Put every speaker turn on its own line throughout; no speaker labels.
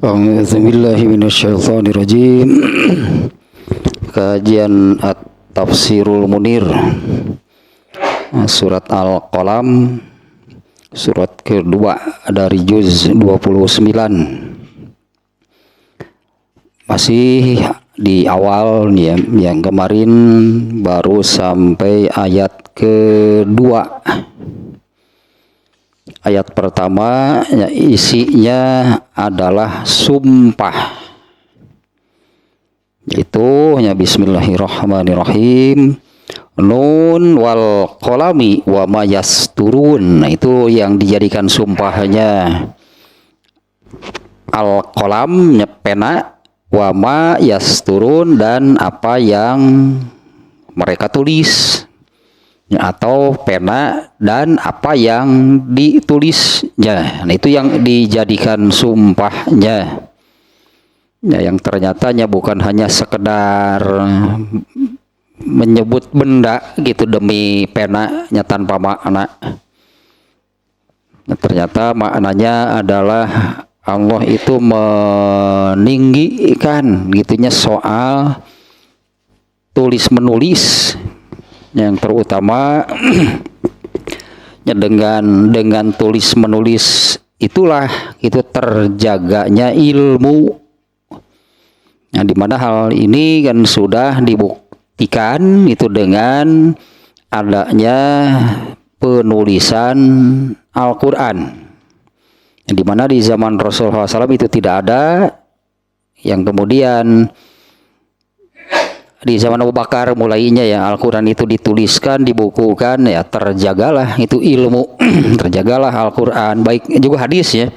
A'udzubillahi minasyaitonirrajim. Kajian At-Tafsirul Munir, Surat Al-Qalam, surat kedua dari juz 29. Masih di awal nih ya, yang kemarin baru sampai ayat kedua. Ayat pertama ya, isinya adalah sumpah, yaitu ya, Bismillahirrahmanirrahim, Nun wal qalami wa ma yasturun. Nah, itu yang dijadikan sumpahnya. Al-qalam ya, pena, wa ma yasturun, dan apa yang mereka tulis, atau pena dan apa yang ditulisnya. Nah, itu yang dijadikan sumpahnya. Ya, yang ternyatanya bukan hanya sekedar menyebut benda gitu demi penanya tanpa makna. Nah, ternyata maknanya adalah Allah itu meninggikan gitunya soal tulis menulis. Yang terutama ya, dengan tulis menulis itulah itu terjaganya ilmu. Nah, di mana hal ini kan sudah dibuktikan itu dengan adanya penulisan Al-Qur'an. Di mana di zaman Rasulullah SAW itu tidak ada, yang kemudian di zaman Abu Bakar mulainya ya Al-Quran itu dituliskan, dibukukan, ya terjagalah itu ilmu, terjagalah Al-Quran, baik juga hadis ya,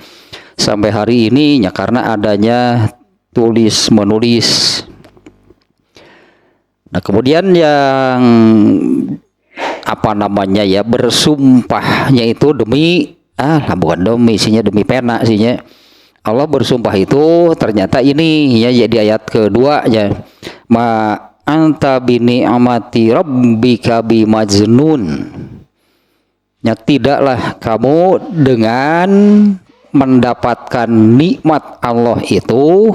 sampai hari ini ya karena adanya tulis menulis. Nah, kemudian yang apa namanya ya, bersumpahnya itu demi bukan demi, isinya demi pena isinya. Allah bersumpah itu ternyata ini ya, di ayat kedua ya, ma anta bini amati rabbika bimajnun. Ya, tidaklah kamu dengan mendapatkan nikmat Allah itu,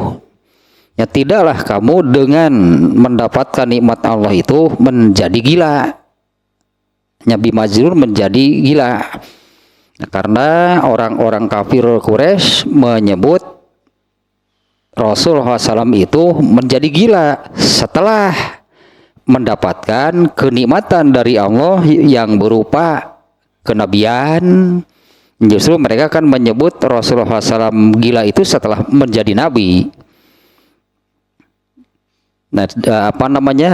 ya tidaklah kamu dengan mendapatkan nikmat Allah itu menjadi gila. Ya, bimajnun menjadi gila. Nah, karena orang-orang kafir Quraisy menyebut Rasulullah SAW itu menjadi gila setelah mendapatkan kenikmatan dari Allah yang berupa kenabian. Justru mereka kan menyebut Rasulullah SAW gila itu setelah menjadi nabi. Nah, apa namanya,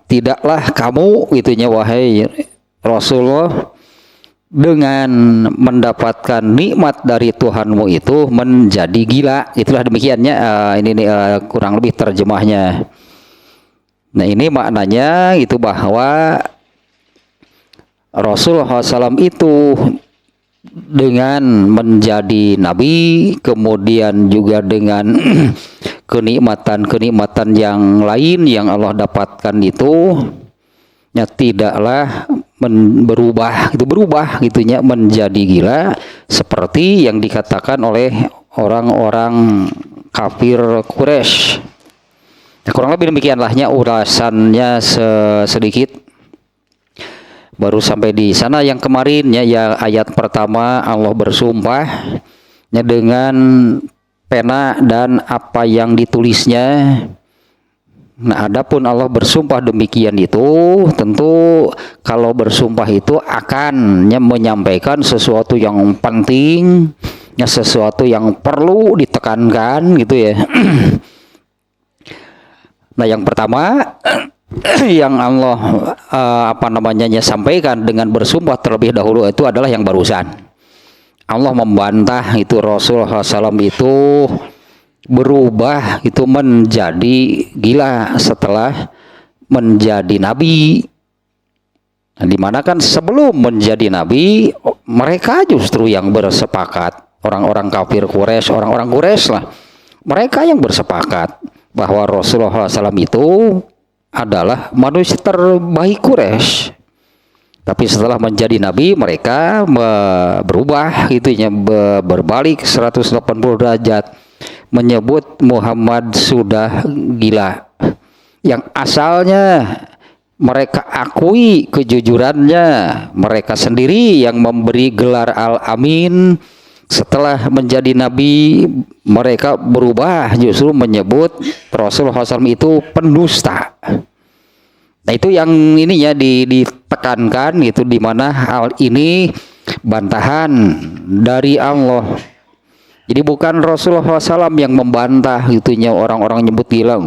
tidaklah kamu itunya wahai Rasulullah dengan mendapatkan nikmat dari Tuhanmu itu menjadi gila. Itulah demikiannya, ini kurang lebih terjemahnya. Nah, ini maknanya itu bahwa Rasulullah SAW itu dengan menjadi nabi, kemudian juga dengan kenikmatan-kenikmatan yang lain yang Allah dapatkan itu, ya tidaklah berubah gitunya menjadi gila seperti yang dikatakan oleh orang-orang kafir Quraisy. Nah, kurang lebih demikianlahnya ulasannya sedikit. Baru sampai di sana yang kemarin ya ayat pertama Allah bersumpah ya dengan pena dan apa yang ditulisnya. Nah, adapun Allah bersumpah demikian itu, tentu kalau bersumpah itu akan menyampaikan sesuatu yang penting, ya sesuatu yang perlu ditekankan gitu ya. Nah, yang pertama yang Allah sampaikan dengan bersumpah terlebih dahulu itu adalah yang barusan. Allah membantah itu Rasulullah SAW itu berubah itu menjadi gila setelah menjadi nabi. Nah, dimana kan sebelum menjadi nabi mereka justru yang bersepakat, orang-orang kafir Quraisy, orang-orang Quraisy lah, mereka yang bersepakat bahwa Rasulullah SAW itu adalah manusia terbaik Quraisy. Tapi setelah menjadi nabi mereka berubah itunya, berbalik 180 derajat. menyebut Muhammad sudah gila, yang asalnya mereka akui kejujurannya, mereka sendiri yang memberi gelar Al-Amin. Setelah menjadi nabi, mereka berubah justru menyebut Rasulullah SAW itu pendusta. Nah itu yang ininya ditekankan gitu, di mana hal ini bantahan dari Allah. Jadi bukan Rasulullah SAW yang membantah gitunya orang-orang nyebut gila.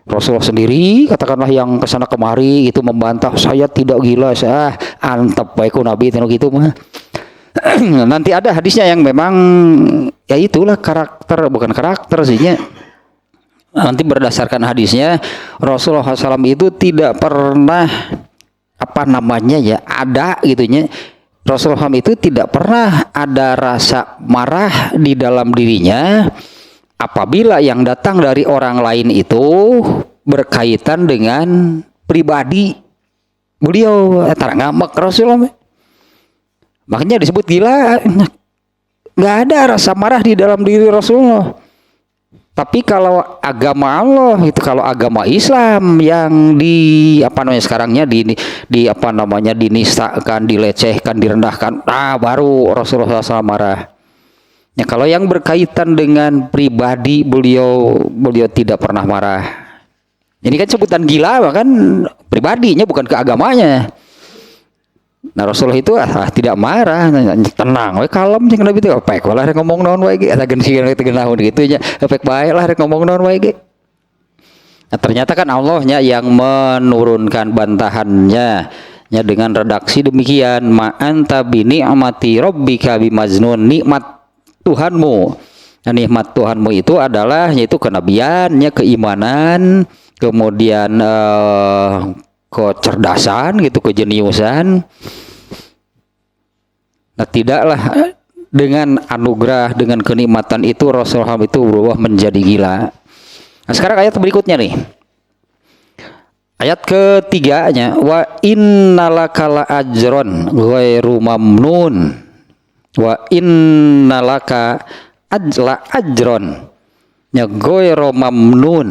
Rasulullah sendiri katakanlah yang kesana kemari itu membantah, saya tidak gila, saya antep baikku nabi gitu mah. Nanti ada hadisnya yang memang ya itulah bukan karakter sih ya. Nanti berdasarkan hadisnya Rasulullah SAW itu tidak pernah ada gitunya. Rasulullah SAW itu tidak pernah ada rasa marah di dalam dirinya apabila yang datang dari orang lain itu berkaitan dengan pribadi beliau. Ngambek Rasulullah. Makanya disebut gila. Nggak ada rasa marah di dalam diri Rasulullah. Tapi kalau agama Allah itu, kalau agama Islam yang sekarangnya dinistakan, dilecehkan, direndahkan, baru Rasulullah SAW marah. Ya, kalau yang berkaitan dengan pribadi beliau tidak pernah marah. Ini kan sebutan gila bahkan pribadinya, bukan ke agamanya. Nah Rasulullah itu tidak marah, tenang, kalem sih Nabi itu, pek lah ngomong naon wae ge, ada gensian gitu nya, pek bae lah ngomong naon wae ge. Nah ternyata kan Allahnya yang menurunkan bantahannya ya dengan redaksi demikian, ma anta bi ni'mati rabbika bimajnun, nikmat Tuhanmu. Nah, nikmat Tuhanmu itu adalah yaitu kenabiannya, keimanan, kemudian kecerdasan gitu, kejeniusan. Nah tidaklah dengan anugerah, dengan kenikmatan itu Rasulullah itu berubah menjadi gila. Nah sekarang ayat berikutnya nih, ayat ketiganya, wa innalaka la ajron ghairu mamnun, wa innalaka ajron ya ghairu mamnun.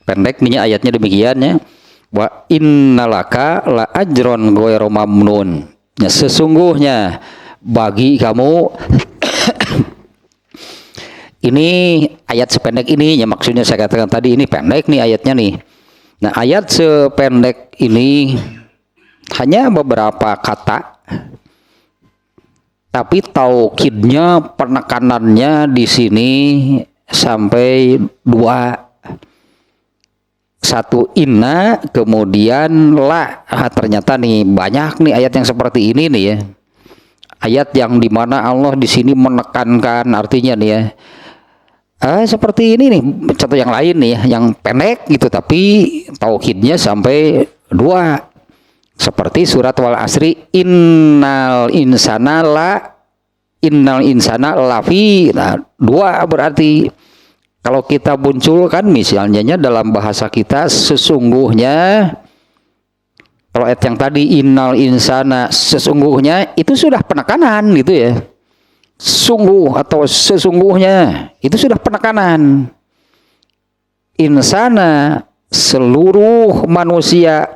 Pendek nih ayatnya demikian ya. Wa innalaka la ajron ghairu mamnun. Ya, sesungguhnya bagi kamu ini ayat sependek ini ya, maksudnya saya katakan tadi ini pendek nih ayatnya nih. Nah, ayat sependek ini hanya beberapa kata, tapi taukidnya, penekanannya di sini sampai 2. Satu inna, kemudian la. Ternyata nih banyak nih ayat yang seperti ini nih ya. Ayat yang dimana Allah di sini menekankan, artinya nih ya. Seperti ini nih, contoh yang lain nih ya, yang pendek gitu tapi taukidnya sampai 2. Seperti surat Wal Asri, innal insana lafi. Nah, 2 berarti. Kalau kita munculkan misalnya dalam bahasa kita, sesungguhnya, kalau ayat yang tadi innal insana, sesungguhnya itu sudah penekanan gitu ya. Sungguh atau sesungguhnya itu sudah penekanan. Insana seluruh manusia,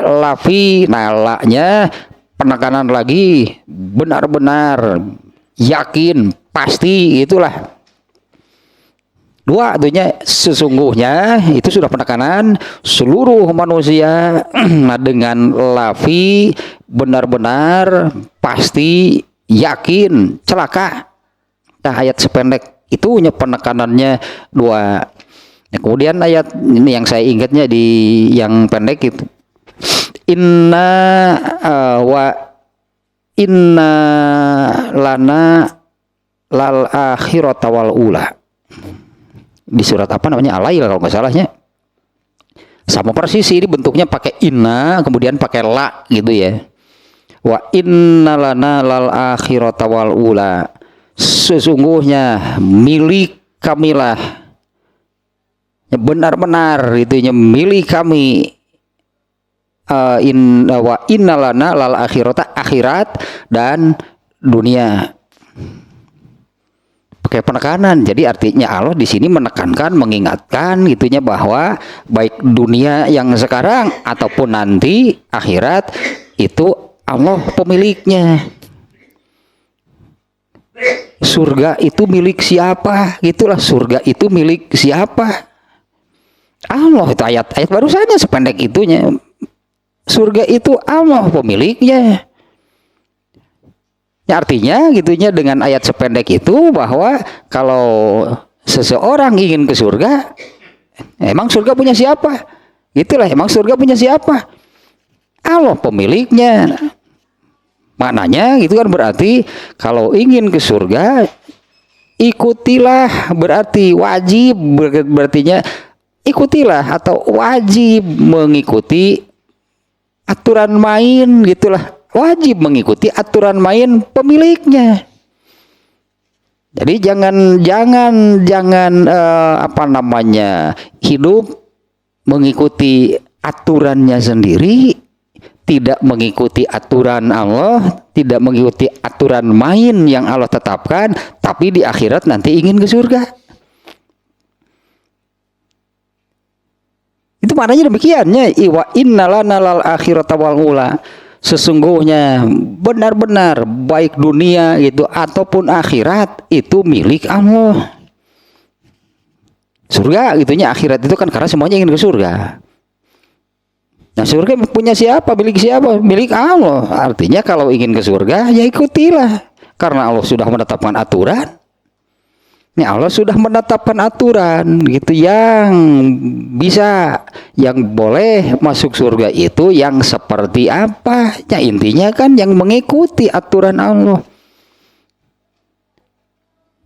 lafi, nah la-nya penekanan lagi, benar-benar, yakin, pasti, itulah. 2 artinya sesungguhnya itu sudah penekanan seluruh manusia dengan lafi, benar-benar, pasti, yakin, celaka. Nah, ayat sependek itu penekanannya 2. Nah, kemudian ayat ini yang saya ingatnya di yang pendek itu, inna lana lal akhirata wal ula. Di surat apa namanya, Al-Lail kalau nggak salahnya, sama persis ini bentuknya pakai inna kemudian pakai la gitu ya. Wa inna lana lal akhirata wal ula, sesungguhnya milik kamilah, benar-benar itunya milik kami, wa inna lana lal akhirata, akhirat dan dunia. pakai penekanan. Jadi artinya Allah di sini menekankan, mengingatkan gitunya bahwa baik dunia yang sekarang ataupun nanti akhirat itu Allah pemiliknya. Surga itu milik siapa? Gitulah, surga itu milik siapa? Allah. Itu ayat-ayat barusannya sependek itunya. Surga itu Allah pemiliknya. Ya, artinya gitunya dengan ayat sependek itu bahwa kalau seseorang ingin ke surga, emang surga punya siapa? Gitulah, emang surga punya siapa? Allah pemiliknya. Maknanya gitu kan, berarti kalau ingin ke surga ikutilah, berarti wajib, berartinya ikutilah atau wajib mengikuti aturan main gitulah, wajib mengikuti aturan main pemiliknya. Jadi jangan hidup mengikuti aturannya sendiri, tidak mengikuti aturan Allah, tidak mengikuti aturan main yang Allah tetapkan, tapi di akhirat nanti ingin ke surga. Itu maknanya demikiannya, wa innalana lal akhirata wal ula. Sesungguhnya benar-benar baik dunia itu ataupun akhirat itu milik Allah. Surga gitunya, akhirat itu kan karena semuanya ingin ke surga. Nah, surga punya siapa? Milik siapa? Milik Allah. Artinya kalau ingin ke surga, ya ikutilah. Karena Allah sudah menetapkan aturan. Ya, Allah sudah menetapkan aturan gitu yang bisa, yang boleh masuk surga itu yang seperti apa? Ya intinya kan yang mengikuti aturan Allah.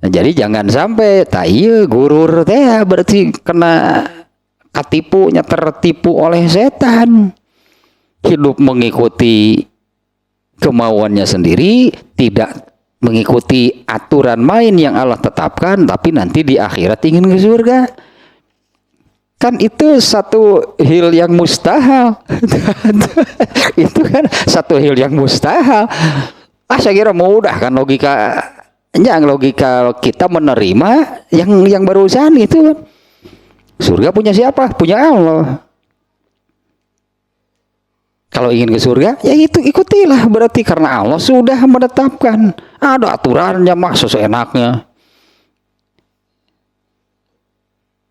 Nah, jadi jangan sampai tayu gurur teh berarti kena katipunya, tertipu oleh setan, hidup mengikuti kemauannya sendiri, tidak mengikuti aturan main yang Allah tetapkan, tapi nanti di akhirat ingin ke surga. Kan itu satu hal yang mustahil. Itu kan satu hal yang mustahil. Saya kira mudah kan logika kita menerima yang barusan itu. Surga punya siapa? Punya Allah. Kalau ingin ke surga, ya itu ikutilah, berarti karena Allah sudah menetapkan. Ada aturannya mah seenaknya.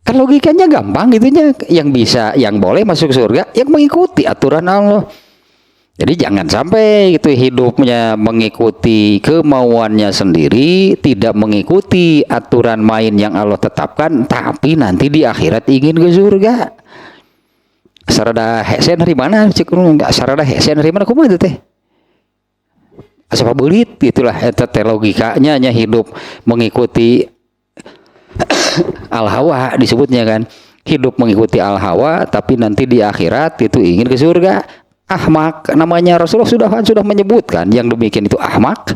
Kan logikanya gampang gitunya. Yang bisa, yang boleh masuk surga, yang mengikuti aturan Allah. Jadi jangan sampai gitu hidupnya mengikuti kemauannya sendiri, tidak mengikuti aturan main yang Allah tetapkan, tapi nanti di akhirat ingin ke surga. Sarada hesen dari mana? Cik enggak sarada hesen dari mana kumaha teh? Asapa beulit gitulah eta teh logikanya nya hidup mengikuti al-hawa disebutnya kan. Hidup mengikuti al-hawa tapi nanti di akhirat itu ingin ke surga. Ahmak, namanya Rasulullah sudah menyebutkan yang demikian itu ahmak.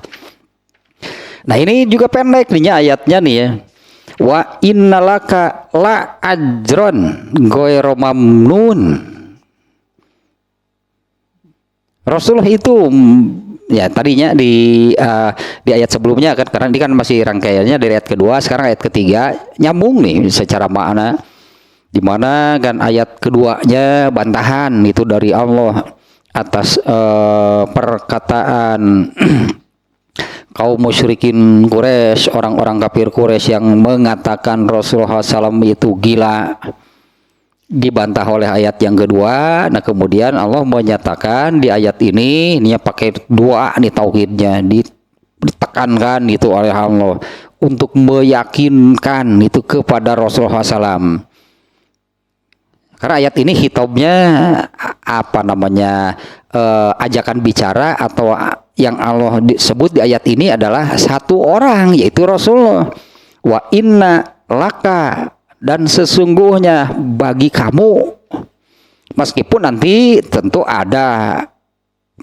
Nah ini juga pendek nih ayatnya nih ya. Wa innalaka la ajron ghairu mamnun. Rasulullah itu ya tadinya di ayat sebelumnya kan, karena ini kan masih rangkaiannya dari ayat kedua, sekarang ayat ketiga nyambung nih secara makna, di mana kan ayat keduanya bantahan itu dari Allah atas perkataan kaum musyrikin Quraisy, orang-orang kafir Quraisy yang mengatakan Rasulullah SAW itu gila, dibantah oleh ayat yang kedua. Nah kemudian Allah menyatakan di ayat ini pakai dua nih tauhidnya, ditekankan itu oleh Allah untuk meyakinkan itu kepada Rasulullah SAW. Karena ayat ini hitobnya ajakan bicara atau yang Allah disebut di ayat ini adalah satu orang, yaitu Rasulullah. Wa inna laka, dan sesungguhnya bagi kamu, meskipun nanti tentu ada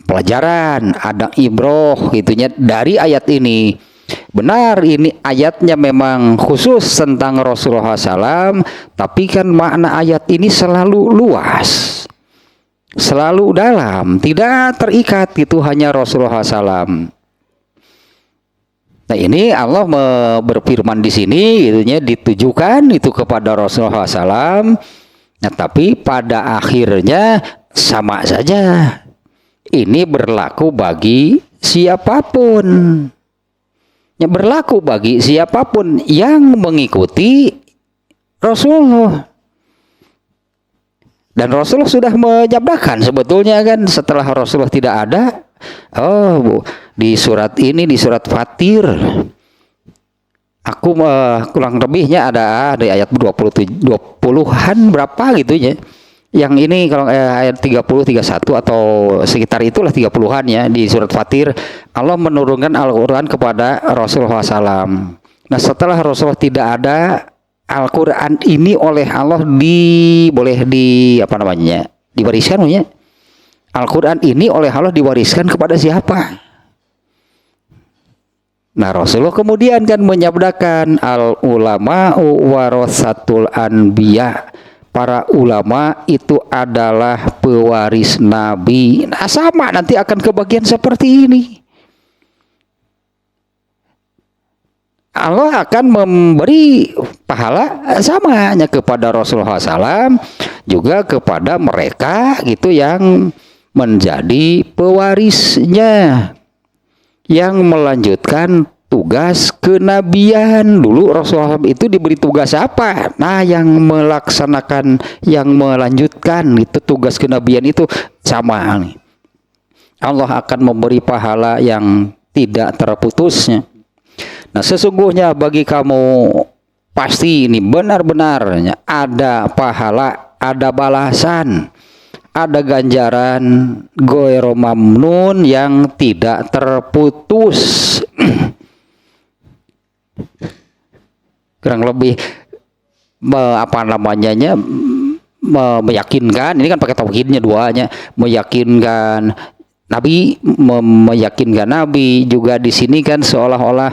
pelajaran, ada ibroh gitunya dari ayat ini. Benar ini ayatnya memang khusus tentang Rasulullah SAW, tapi kan makna ayat ini selalu luas, selalu dalam, tidak terikat itu hanya Rasulullah SAW. Nah ini Allah berfirman di sini, itunya ditujukan itu kepada Rasulullah SAW. Nah tapi pada akhirnya sama saja. Ini berlaku bagi siapapun. Ya, berlaku bagi siapapun yang mengikuti Rasulullah. Dan Rasulullah sudah menyabdakan sebetulnya kan setelah Rasulullah tidak ada. Oh, di surat ini, di surat Fatir, aku kurang lebihnya ada di ayat 20-an berapa gitu ya. Yang ini kalau ayat 30, 31 atau sekitar itulah 30-an ya, di surat Fatir Allah menurunkan Al-Qur'an kepada Rasulullah SAW. Nah, setelah Rasulullah tidak ada, Al-Qur'an ini oleh Allah diwariskan ya. Al-Qur'an ini oleh Allah diwariskan kepada siapa? Nah, Rasulullah kemudian kan menyabdakan al-ulama'u warasatul anbiya. Para ulama itu adalah pewaris Nabi. Nah, sama nanti akan kebagian seperti ini. Allah akan memberi pahala samanya kepada Rasulullah SAW, juga kepada mereka gitu yang menjadi pewarisnya, yang melanjutkan tugas kenabian. Dulu Rasulullah itu diberi tugas apa? Nah, yang melaksanakan, yang melanjutkan itu tugas kenabian itu sama nih. Allah akan memberi pahala yang tidak terputusnya. Nah, sesungguhnya bagi kamu pasti ini benar-benarnya ada pahala, ada balasan, ada ganjaran ghairu mamnun yang tidak terputus. Kurang lebih meyakinkan, ini kan pakai tauhidnya duanya, meyakinkan Nabi, meyakinkan Nabi juga di sini kan seolah-olah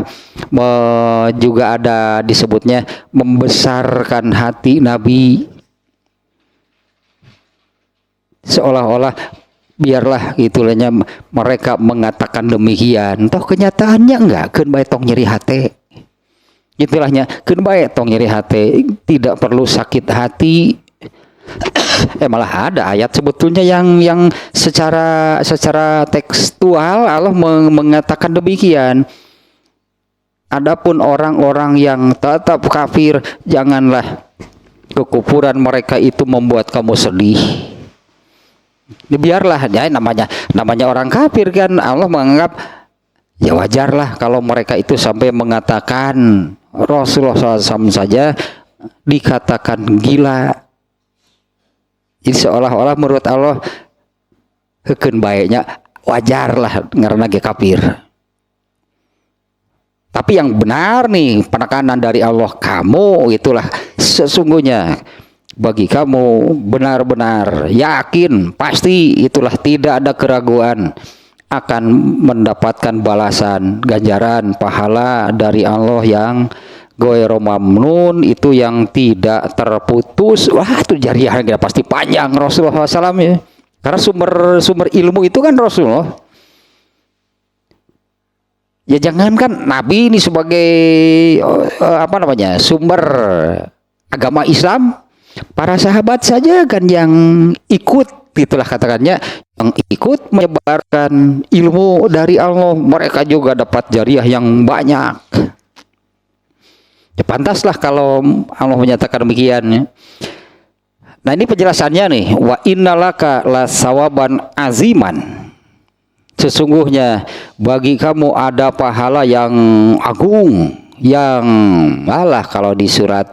juga ada disebutnya membesarkan hati Nabi, seolah-olah biarlah itulahnya mereka mengatakan demikian, toh kenyataannya enggak, keun bae tong nyeri hati. Itulahnya keun bae tong nyeri hati, tidak perlu sakit hati. Malah ada ayat sebetulnya yang secara tekstual Allah mengatakan demikian. Adapun orang-orang yang tetap kafir, janganlah kekufuran mereka itu membuat kamu sedih. Biarlah ya, namanya orang kafir kan, Allah menganggap ya wajarlah kalau mereka itu sampai mengatakan Rasulullah SAW saja dikatakan gila. Jadi seolah-olah menurut Allah hekeun baiknya wajarlah karena dia kafir. Tapi yang benar nih penekanan dari Allah, kamu itulah sesungguhnya bagi kamu benar-benar yakin pasti itulah tidak ada keraguan akan mendapatkan balasan, ganjaran, pahala dari Allah yang ghairu mamnun, itu yang tidak terputus. Wah, itu jariahnya pasti panjang Rasulullah SAW ya. Karena sumber ilmu itu kan Rasulullah. Ya jangankan Nabi ini sebagai sumber agama Islam, para sahabat saja kan yang ikut, itulah katakannya, yang ikut menyebarkan ilmu dari Allah, mereka juga dapat jariah yang banyak. Ya pantaslah kalau Allah menyatakan demikian ya. Nah, ini penjelasannya nih, wa innalaka lasawaban aziman. Sesungguhnya bagi kamu ada pahala yang agung, yang malah kalau di surat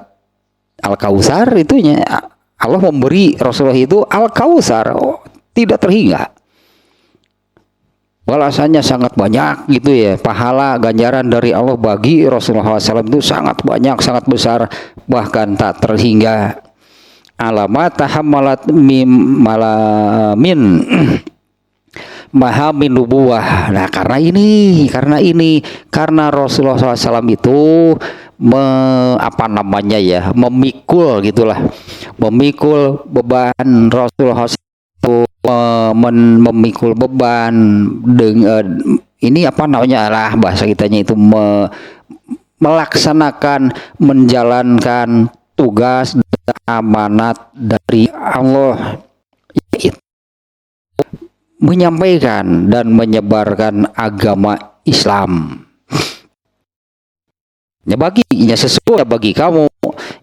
Al-Kautsar itunya Allah memberi Rasulullah itu Al-Kautsar, tidak terhingga. Balasannya sangat banyak gitu ya, pahala ganjaran dari Allah bagi Rasulullah SAW itu sangat banyak, sangat besar, bahkan tak terhingga. Alamat tahammalat mim malamin mahamin nubuwah. Nah, karena Rasulullah SAW itu memikul gitulah, memikul beban Rasulullah SAW, memikul beban ini apa namanya lah bahasa kitanya itu melaksanakan, menjalankan tugas dan amanat dari Allah, yaitu menyampaikan dan menyebarkan agama Islam. Ya baginya sesuai bagi kamu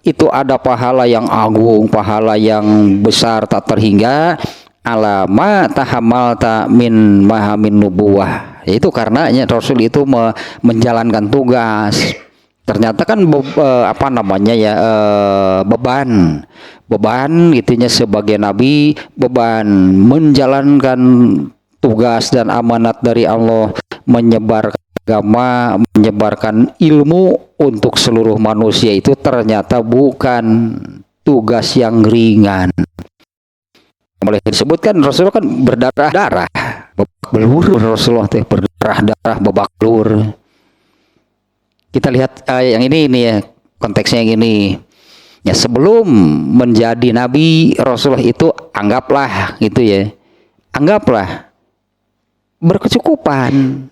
itu ada pahala yang agung, pahala yang besar tak terhingga, alama tahamalta min mahamin nubuwah. Itu karenanya Rasul itu menjalankan tugas. Ternyata kan apa namanya ya, beban gitunya sebagai nabi, beban menjalankan tugas dan amanat dari Allah, menyebarkan agama, menyebarkan ilmu untuk seluruh manusia itu ternyata bukan tugas yang ringan. Boleh disebutkan Rasulullah kan berdarah-darah, babak belur, Rasulullah teh berdarah-darah, babak belur. Kita lihat yang ini ya, konteksnya yang ini. Ya, sebelum menjadi nabi, Rasulullah itu anggaplah gitu ya. Anggaplah berkecukupan.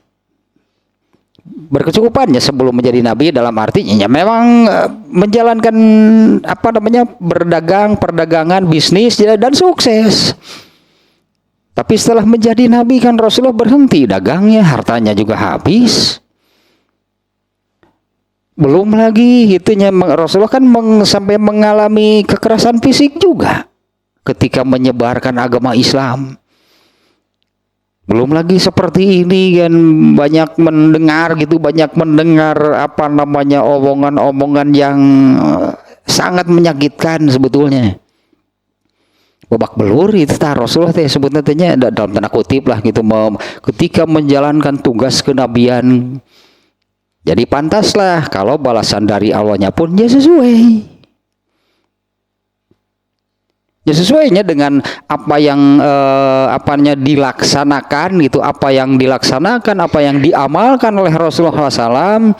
Berkecukupannya sebelum menjadi nabi dalam artinya memang menjalankan apa namanya berdagang, perdagangan, bisnis dan sukses. Tapi setelah menjadi nabi kan Rasulullah berhenti dagangnya, hartanya juga habis. Belum lagi itunya Rasulullah kan sampai mengalami kekerasan fisik juga ketika menyebarkan agama Islam. Belum lagi seperti ini kan banyak mendengar gitu, banyak mendengar apa namanya omongan-omongan yang sangat menyakitkan sebetulnya. Babak belur itu Rasulullah teh sebutnya dalam tanda kutip lah gitu, ketika menjalankan tugas kenabian. Jadi pantaslah kalau balasan dari Allahnya pun ya sesuai. Ya sesuainya dengan apa yang apanya dilaksanakan gitu, apa yang dilaksanakan, apa yang diamalkan oleh Rasulullah SAW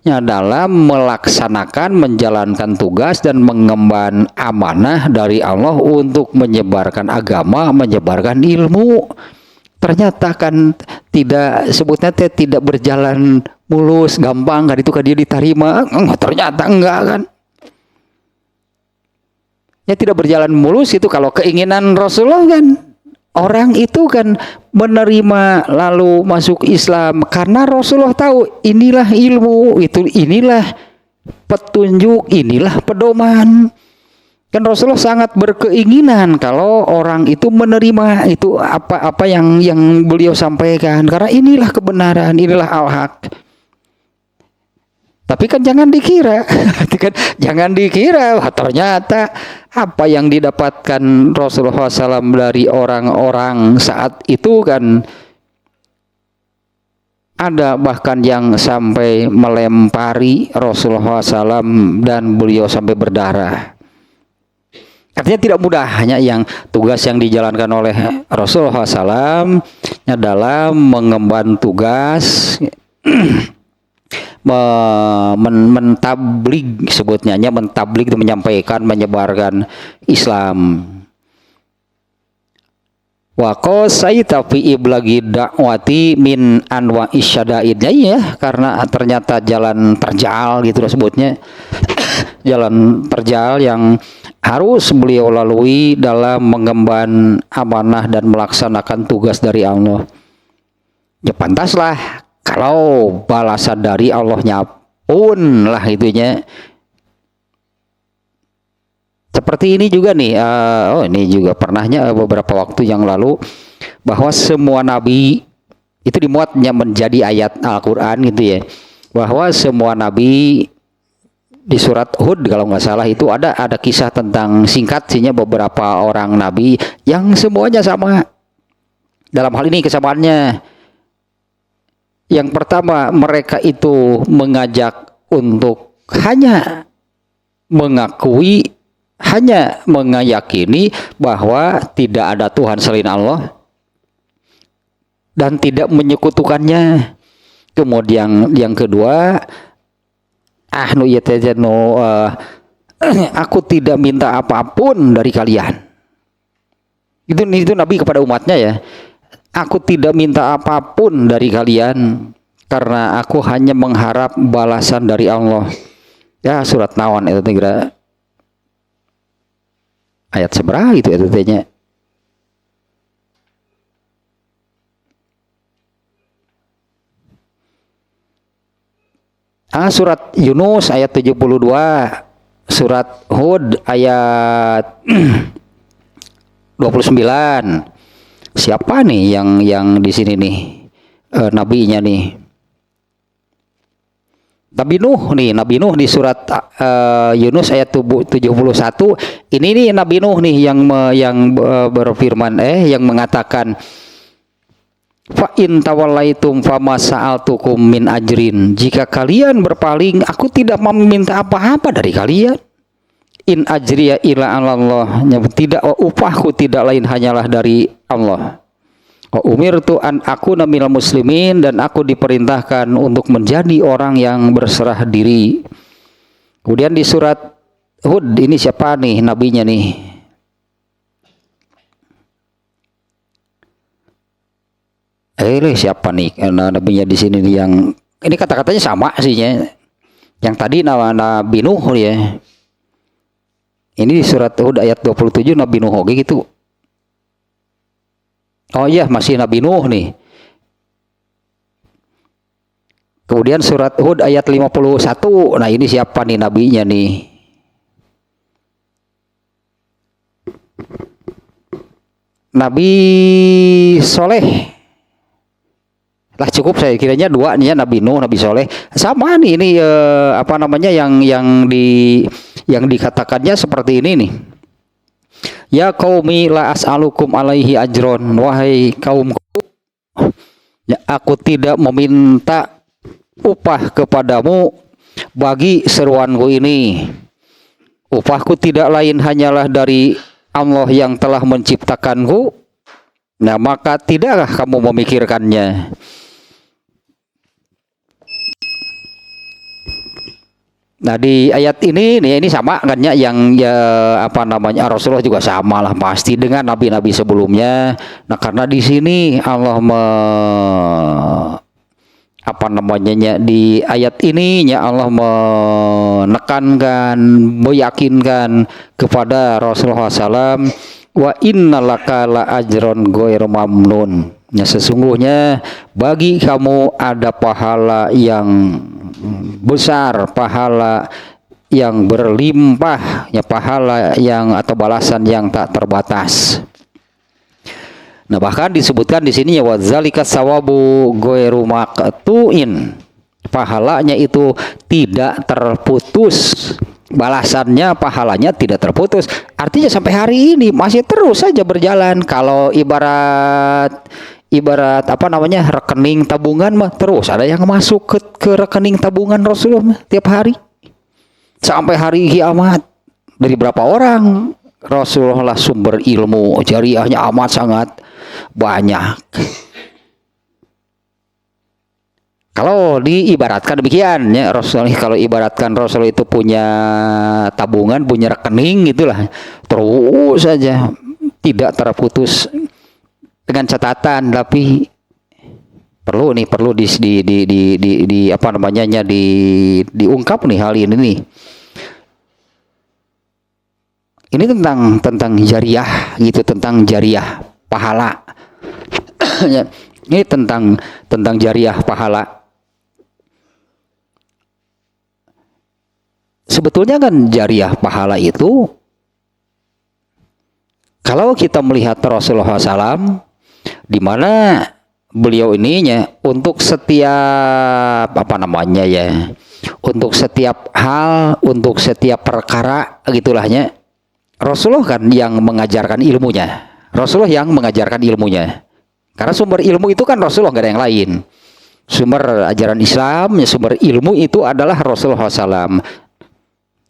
ya dalam melaksanakan, menjalankan tugas dan mengemban amanah dari Allah untuk menyebarkan agama, menyebarkan ilmu. Ternyata kan tidak sebutnya tidak berjalan mulus, gampang kan itu kan dia diterima. Ternyata enggak kan. Ya tidak berjalan mulus itu kalau keinginan Rasulullah kan orang itu kan menerima lalu masuk Islam karena Rasulullah tahu inilah ilmu, itu inilah petunjuk, inilah pedoman. Kan Rasulullah sangat berkeinginan kalau orang itu menerima itu apa yang beliau sampaikan karena inilah kebenaran, inilah al-haq. Tapi kan jangan dikira, wah, ternyata apa yang didapatkan Rasulullah SAW dari orang-orang saat itu kan ada bahkan yang sampai melempari Rasulullah SAW dan beliau sampai berdarah. Artinya tidak mudah, hanya yang tugas yang dijalankan oleh Rasulullah SAW dalam mengemban tugas mentablig sebutnya, mentablig itu menyampaikan, menyebarkan Islam. Wa qasaita fi iblagi da'wati min anwa isyada'idnya ya, karena ternyata jalan terjal gitu sebutnya. Jalan terjal yang harus beliau lalui dalam mengemban amanah dan melaksanakan tugas dari Allah. Ya pantaslah kalau balasan dari Allahnya pun lah itunya. Seperti ini juga nih, ini juga pernahnya beberapa waktu yang lalu bahwa semua nabi itu dimuatnya menjadi ayat Al-Quran gitu ya, bahwa semua nabi di surat Hud kalau nggak salah itu ada kisah tentang singkat sihnya beberapa orang nabi yang semuanya sama. Dalam hal ini kesamaannya, yang pertama mereka itu mengajak untuk hanya mengakui, hanya meyakini bahwa tidak ada Tuhan selain Allah dan tidak menyekutukannya. Kemudian yang kedua, aku tidak minta apapun dari kalian. Itu Nabi kepada umatnya ya. aku tidak minta apapun dari kalian karena aku hanya mengharap balasan dari Allah. Ya surat naon itu kira ayat seberapa itu nya. Surat Yunus ayat 72, surat Hud ayat 29. Siapa nih yang di sini nih nabinya nih? Nabi Nuh di surat Yunus ayat 71. Ini nih Nabi Nuh nih yang berfirman yang mengatakan, fa in tawallaitum fama sa'altukum min ajrin. Jika kalian berpaling, aku tidak meminta apa-apa dari kalian. In ajriya illa 'alallah. Tidak, upahku tidak lain hanyalah dari Allah. Wa umirtu an akuna minal muslimin, dan aku diperintahkan untuk menjadi orang yang berserah diri. Kemudian di surat Hud, ini siapa nih nabinya nih? Siapa nih nabinya di sini nih, yang ini kata-katanya sama sih ya. Yang tadi Nabi Nuh ya. Ini di surat Hud ayat 27 Nabi Nuh gitu. Oh iya, masih Nabi Nuh nih. Kemudian surat Hud ayat 51. Nah, ini siapa nih nabinya nih? Nabi Soleh. Lah cukup saya kiranya dua nih ya, Nabi Nuh, Nabi Soleh. Sama nih ini apa namanya yang dikatakannya seperti ini nih. Ya qaumi la as'alukum alaihi ajron. Wahai kaumku, ya, aku tidak meminta upah kepadamu bagi seruanku ini. Upahku tidak lain hanyalah dari Allah yang telah menciptakanku. Nah, maka tidakkah kamu memikirkannya? Nah, di ayat ini sama kan ya, yang apa namanya, Rasulullah juga sama lah pasti dengan nabi-nabi sebelumnya. Nah, karena di sini Allah apa namanya, di ayat ini ya Allah menekankan, meyakinkan kepada Rasulullah SAW, wa innalaka la ajron ghairu mamnun. Ya, sesungguhnya bagi kamu ada pahala yang besar, pahala yang berlimpah, ya, pahala yang atau balasan yang tak terbatas. Nah, bahkan disebutkan di sini ya, wadzalika sawabu ghairu maqtu'in. Pahalanya itu tidak terputus. Balasannya, pahalanya tidak terputus. Artinya sampai hari ini masih terus saja berjalan. Kalau ibarat apa namanya, rekening tabungan mah terus ada yang masuk ke rekening tabungan Rasulullah tiap hari sampai hari kiamat. Dari berapa orang Rasulullah sumber ilmu jariahnya amat sangat banyak. Kalau diibaratkan demikian ya, Rasulullah kalau ibaratkan Rasulullah itu punya tabungan, punya rekening gitulah, terus saja tidak terputus dengan catatan. Tapi perlu di apa namanya, diungkap nih hal ini nih. Ini tentang jariah gitu, tentang jariah pahala. Ini tentang jariah pahala. Sebetulnya kan jariah pahala itu, kalau kita melihat Rasulullah SAW, di mana beliau ininya untuk setiap apa namanya ya, untuk setiap hal, untuk setiap perkara gitulahnya, Rasulullah kan yang mengajarkan ilmunya. Rasulullah yang mengajarkan ilmunya. Karena sumber ilmu itu kan Rasulullah, gak ada yang lain. Sumber ajaran Islam, sumber ilmu itu adalah Rasulullah SAW.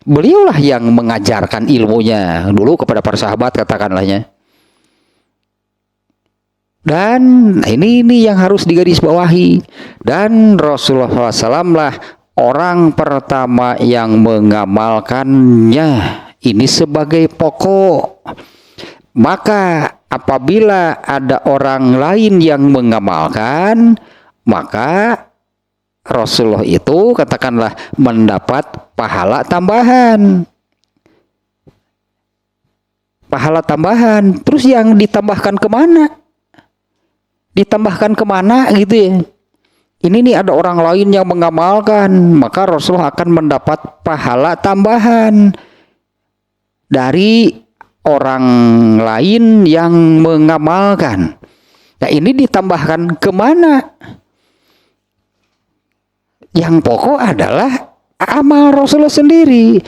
Beliaulah yang mengajarkan ilmunya dulu kepada para sahabat, katakanlahnya. Dan ini yang harus digarisbawahi. Dan Rasulullah SAW lah orang pertama yang mengamalkannya ini sebagai pokok. Maka apabila ada orang lain yang mengamalkan, maka Rasulullah itu katakanlah mendapat pahala tambahan. Pahala tambahan. Terus yang ditambahkan kemana? Ditambahkan kemana gitu ya? Ini nih ada orang lain yang mengamalkan, maka Rasulullah akan mendapat pahala tambahan dari orang lain yang mengamalkan. Nah ini ditambahkan kemana? Yang pokok adalah amal Rasulullah sendiri.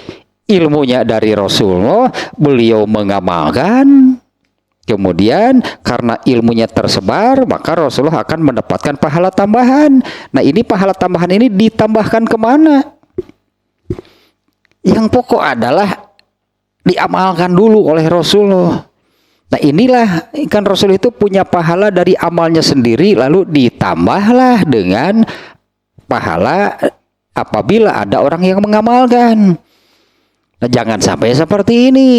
Ilmunya dari Rasulullah, beliau mengamalkan. Kemudian karena ilmunya tersebar, maka Rasulullah akan mendapatkan pahala tambahan. Nah ini pahala tambahan ini ditambahkan kemana? Yang pokok adalah diamalkan dulu oleh Rasulullah. Nah inilah kan Rasul itu punya pahala dari amalnya sendiri, lalu ditambahlah dengan pahala apabila ada orang yang mengamalkan. Nah jangan sampai seperti ini.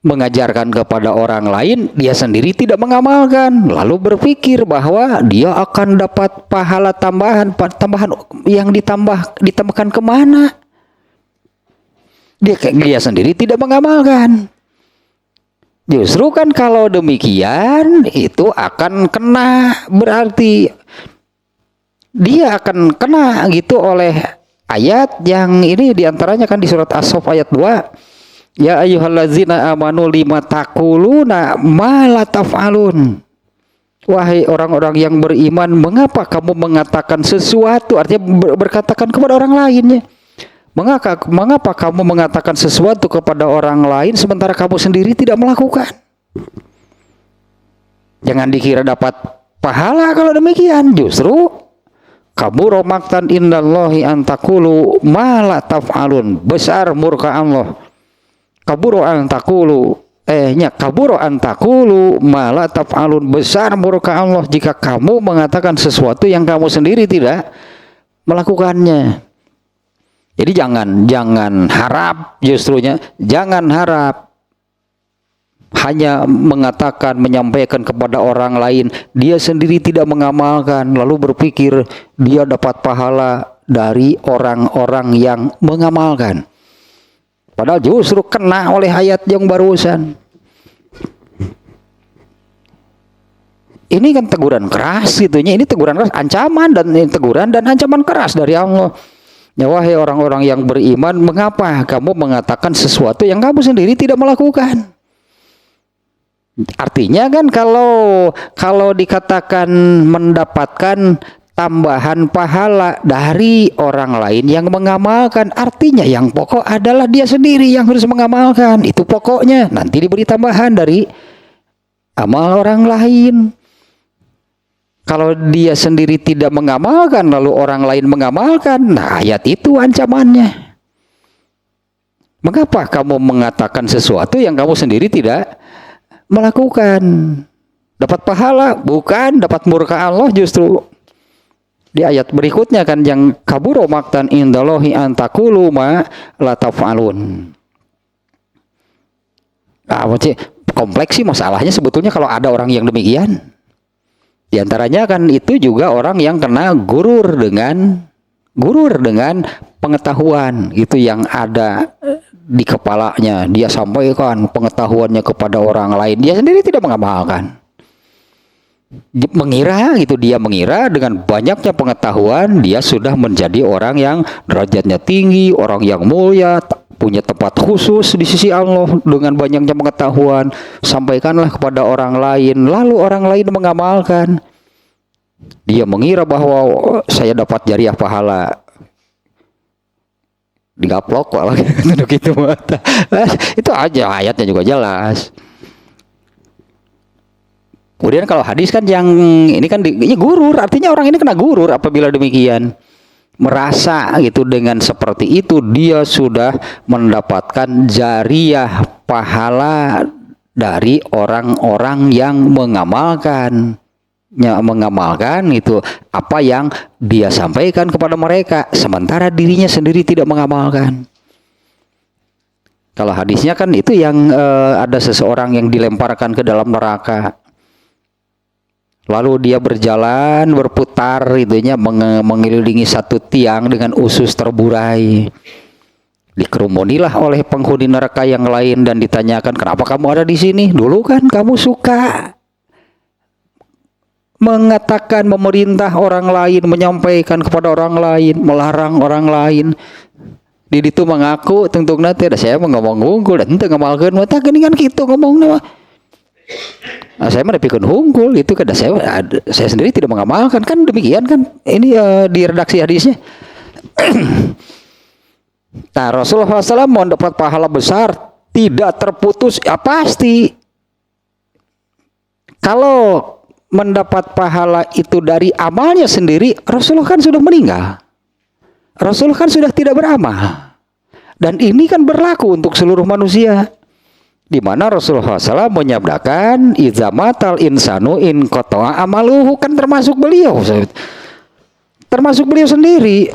Mengajarkan kepada orang lain, dia sendiri tidak mengamalkan, lalu berpikir bahwa dia akan dapat pahala tambahan yang ditambahkan kemana? Dia sendiri tidak mengamalkan. Justru kan kalau demikian itu akan kena, berarti dia akan kena gitu oleh ayat yang ini diantaranya kan di surat As-Saff ayat 2. Ya ayyuhallazina amanu lima taquluna ma la taf'alun. Wahai orang-orang yang beriman, mengapa kamu mengatakan sesuatu, artinya berkatakan kepada orang lainnya. Mengapa kamu mengatakan sesuatu kepada orang lain sementara kamu sendiri tidak melakukan? Jangan dikira dapat pahala kalau demikian. Justru kabura maqtan indallahi an taqulu ma la taf'alun. Besar murka Allah. Kaburo antakulu malah taf'alun. Besar murka Allah jika kamu mengatakan sesuatu yang kamu sendiri tidak melakukannya. Jadi jangan harap, justrunya jangan harap hanya mengatakan, menyampaikan kepada orang lain, dia sendiri tidak mengamalkan, lalu berpikir dia dapat pahala dari orang-orang yang mengamalkan. Padahal justru kena oleh ayat yang barusan. Ini kan teguran keras gitunya. Ini teguran keras, ancaman dan teguran dan ancaman keras dari Allah. Ya wahai orang-orang yang beriman, mengapa kamu mengatakan sesuatu yang kamu sendiri tidak melakukan? Artinya kan kalau dikatakan mendapatkan tambahan pahala dari orang lain yang mengamalkan, artinya yang pokok adalah dia sendiri yang harus mengamalkan. Itu pokoknya. Nanti diberi tambahan dari amal orang lain. Kalau dia sendiri tidak mengamalkan lalu orang lain mengamalkan, nah ayat itu ancamannya. Mengapa kamu mengatakan sesuatu yang kamu sendiri tidak melakukan? Dapat pahala? Bukan, dapat murka Allah justru. Di ayat berikutnya kan yang kaburo maqtan indallahi an taqulu ma la taf'alun. Kompleks sih masalahnya sebetulnya kalau ada orang yang demikian. Di antaranya kan itu juga orang yang kena gurur dengan pengetahuan itu yang ada di kepalanya. Dia sampaikan pengetahuannya kepada orang lain, dia sendiri tidak mengamalkan. Dia mengira dengan banyaknya pengetahuan dia sudah menjadi orang yang derajatnya tinggi, orang yang mulia, punya tempat khusus di sisi Allah dengan banyaknya pengetahuan. Sampaikanlah kepada orang lain, lalu orang lain mengamalkan. Dia mengira bahwa saya dapat jariah pahala. Digaplok lagi gitu. Itu aja ayatnya juga jelas. Kemudian kalau hadis kan yang ini kan gurur, artinya orang ini kena gurur apabila demikian. Merasa gitu dengan seperti itu dia sudah mendapatkan jariah pahala dari orang-orang yang mengamalkan itu apa yang dia sampaikan kepada mereka, sementara dirinya sendiri tidak mengamalkan. Kalau hadisnya kan itu yang ada seseorang yang dilemparkan ke dalam neraka. Lalu dia berjalan berputar itunya mengelilingi satu tiang dengan usus terburai. Dikerumunilah oleh penghuni neraka yang lain dan ditanyakan, kenapa kamu ada di sini? Dulu kan kamu suka mengatakan, memerintah orang lain, menyampaikan kepada orang lain, melarang orang lain. Di itu mengaku tentu nanti ada saya ngomong unggul dan teu ngamalkeun mah tah geuningan kitu ngomongna. Nah, saya menepikeun unggul itu kada saya sendiri tidak mengamalkan kan demikian kan ini di redaksi hadisnya. Nah, Rasulullah SAW mendapat pahala besar tidak terputus ya pasti. Kalau mendapat pahala itu dari amalnya sendiri, Rasulullah kan sudah meninggal. Rasul kan sudah tidak beramal. Dan ini kan berlaku untuk seluruh manusia. Di mana Rasulullah SAW menyabdakan, "Idza matal insanu in qata'a amaluhu," kan termasuk beliau. Termasuk beliau sendiri.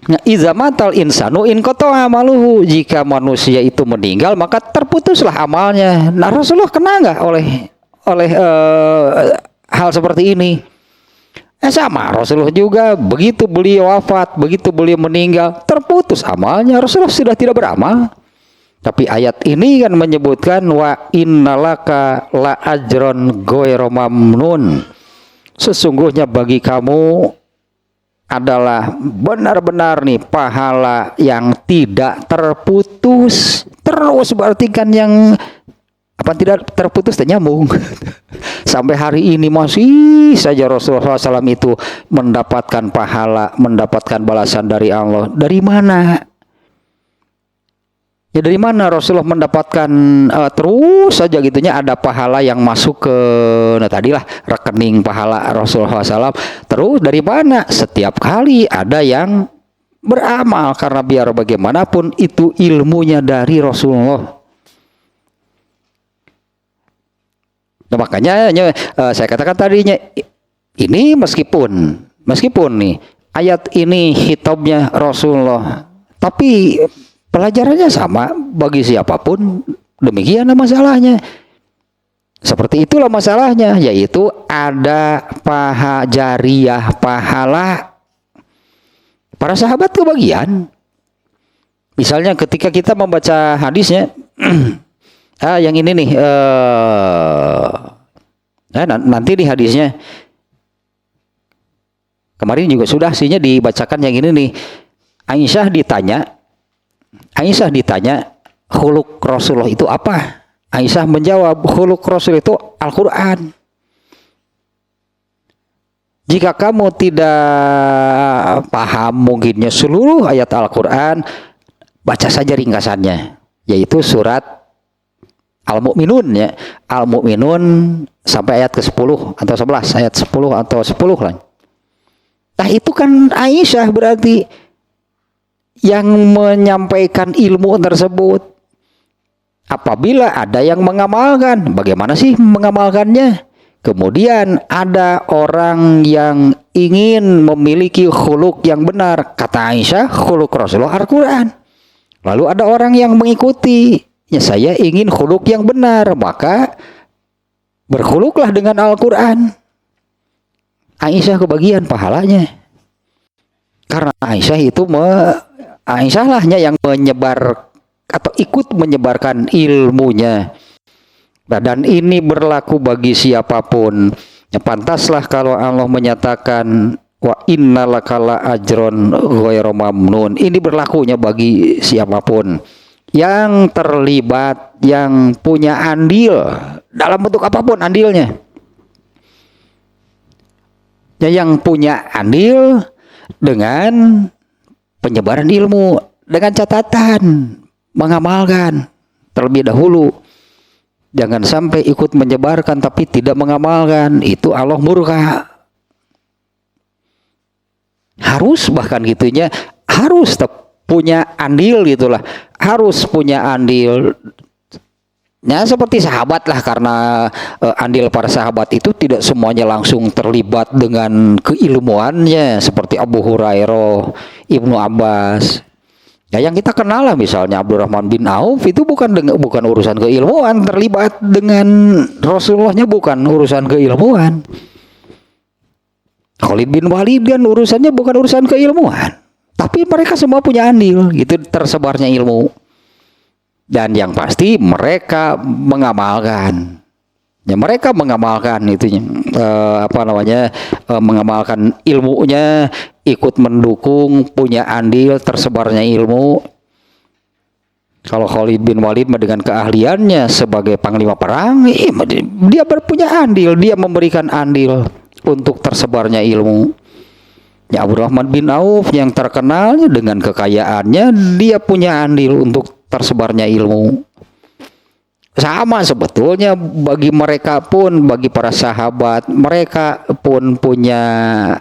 Nah, "Idza matal insanu in qata'a amaluhu," jika manusia itu meninggal maka terputuslah amalnya. Nah, Rasulullah kena enggak oleh hal seperti ini? Sama Rasulullah juga begitu beliau wafat, begitu beliau meninggal, terputus amalnya. Rasulullah sudah tidak beramal. Tapi ayat ini kan menyebutkan wa innalaka la ajron ghairu mamnun. Sesungguhnya bagi kamu adalah benar-benar nih pahala yang tidak terputus. Terus berarti kan yang apa tidak terputus dan nyambung. Sampai hari ini masih saja Rasulullah SAW itu mendapatkan pahala, mendapatkan balasan dari Allah. Dari mana? Ya dari mana Rasulullah mendapatkan terus saja gitunya ada pahala yang masuk ke tadilah rekening pahala Rasulullah SAW. Terus dari mana? Setiap kali ada yang beramal karena biar bagaimanapun itu ilmunya dari Rasulullah. Nah, makanya saya katakan tadinya ini meskipun nih ayat ini hitabnya Rasulullah, tapi pelajarannya sama bagi siapapun. Demikian masalahnya. Seperti itulah masalahnya, yaitu ada jariah pahala para sahabat kebagian. Misalnya ketika kita membaca hadisnya. Yang ini nih nanti di hadisnya kemarin juga sudah sihnya dibacakan yang ini nih. Aisyah ditanya khuluq Rasulullah itu apa? Aisyah menjawab khuluq Rasul itu Al-Quran. Jika kamu tidak paham mungkinnya seluruh ayat Al-Quran, baca saja ringkasannya, yaitu surat Al-Mu'minun ya. Al-Mu'minun sampai ayat ke-10 atau 11, ayat 10 atau 10 lah. Nah, itu kan Aisyah berarti yang menyampaikan ilmu tersebut. Apabila ada yang mengamalkan, bagaimana sih mengamalkannya? Kemudian ada orang yang ingin memiliki khuluq yang benar. Kata Aisyah, khuluq Rasulullah Al-Quran. Lalu ada orang yang mengikuti. Ya, saya ingin khuluq yang benar, maka berkhuluqlah dengan Al-Quran. Aisyah kebagian pahalanya. Karena Aisyah lahnya yang menyebar atau ikut menyebarkan ilmunya. Dan ini berlaku bagi siapapun. Ya, pantaslah kalau Allah menyatakan wa innalaka la ajron ghairu mamnun. Ini berlakunya bagi siapapun yang terlibat, yang punya andil dalam bentuk apapun andilnya. Ya, yang punya andil dengan penyebaran ilmu, dengan catatan mengamalkan terlebih dahulu. Jangan sampai ikut menyebarkan tapi tidak mengamalkan, itu Allah murka. Harus bahkan gitunya, harus punya andil gitulah, harus punya andil. Ya seperti sahabat lah, karena andil para sahabat itu tidak semuanya langsung terlibat dengan keilmuannya seperti Abu Hurairah, Ibnu Abbas. Ya yang kita kenal lah misalnya Abdurrahman bin Auf itu bukan urusan keilmuan, terlibat dengan Rasulullahnya bukan urusan keilmuan. Khalid bin Walid kan urusannya bukan urusan keilmuan, tapi mereka semua punya andil gitu tersebarnya ilmu. Dan yang pasti mereka mengamalkan. Ya mereka mengamalkan itu mengamalkan ilmunya, ikut mendukung, punya andil tersebarnya ilmu. Kalau Khalid bin Walid dengan keahliannya sebagai panglima perang, dia berpunya andil, dia memberikan andil untuk tersebarnya ilmu. Ya Abdurrahman bin Auf yang terkenal dengan kekayaannya, dia punya andil untuk tersebarnya ilmu. Sama sebetulnya bagi mereka pun, bagi para sahabat, mereka pun punya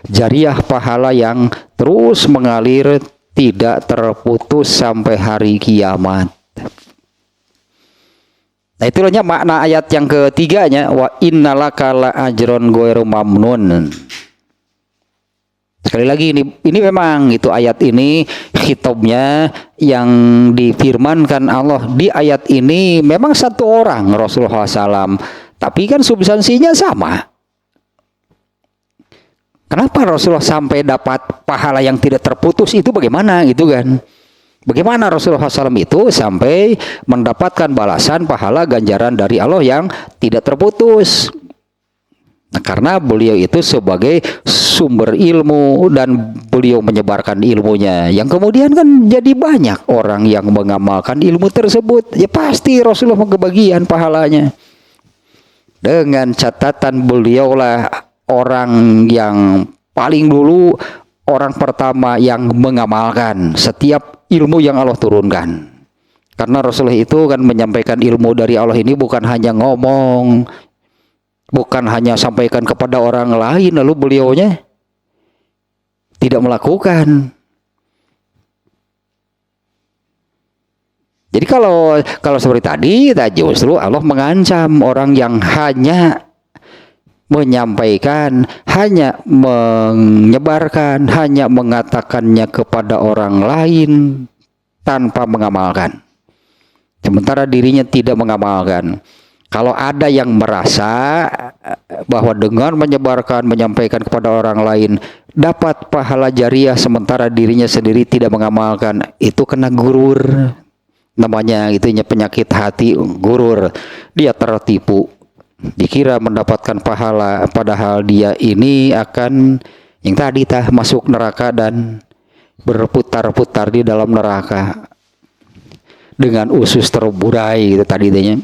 jariah pahala yang terus mengalir tidak terputus sampai hari kiamat. Nah itulah makna ayat yang ketiganya, wa innalaka la ajron ghairu mamnun. Sekali lagi ini memang itu ayat ini khitabnya yang difirmankan Allah di ayat ini memang satu orang Rasulullah SAW, tapi kan substansinya sama. Kenapa Rasulullah sampai dapat pahala yang tidak terputus itu bagaimana gitu kan? Bagaimana Rasulullah SAW itu sampai mendapatkan balasan pahala ganjaran dari Allah yang tidak terputus? Nah, karena beliau itu sebagai sumber ilmu dan beliau menyebarkan ilmunya, yang kemudian kan jadi banyak orang yang mengamalkan ilmu tersebut, ya pasti Rasulullah kebagian pahalanya. Dengan catatan beliaulah orang yang paling dulu, orang pertama yang mengamalkan setiap ilmu yang Allah turunkan. Karena Rasulullah itu kan menyampaikan ilmu dari Allah ini bukan hanya ngomong, bukan hanya sampaikan kepada orang lain lalu beliaunya tidak melakukan. Jadi kalau seperti tadi justru Allah mengancam orang yang hanya menyampaikan, hanya menyebarkan, hanya mengatakannya kepada orang lain tanpa mengamalkan. Sementara dirinya tidak mengamalkan. Kalau ada yang merasa bahwa dengan menyebarkan, menyampaikan kepada orang lain dapat pahala jariah sementara dirinya sendiri tidak mengamalkan, itu kena gurur. Namanya itunya penyakit hati, gurur. Dia tertipu. Dikira mendapatkan pahala padahal dia ini akan yang tadi masuk neraka dan berputar-putar di dalam neraka dengan usus terburai itu tadi intinya.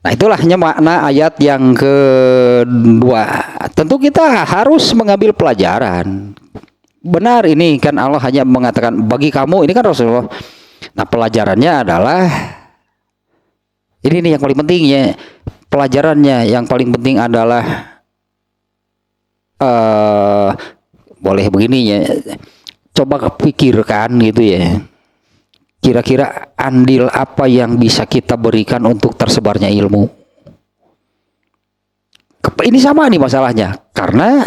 Nah itulahnya makna ayat yang kedua. Tentu kita harus mengambil pelajaran. Benar ini kan Allah hanya mengatakan bagi kamu, ini kan Rasulullah. Nah pelajarannya adalah ini nih yang paling pentingnya. Pelajarannya yang paling penting adalah boleh begini ya. Coba kepikirkan gitu ya. Kira-kira andil apa yang bisa kita berikan untuk tersebarnya ilmu? Ini sama nih masalahnya. Karena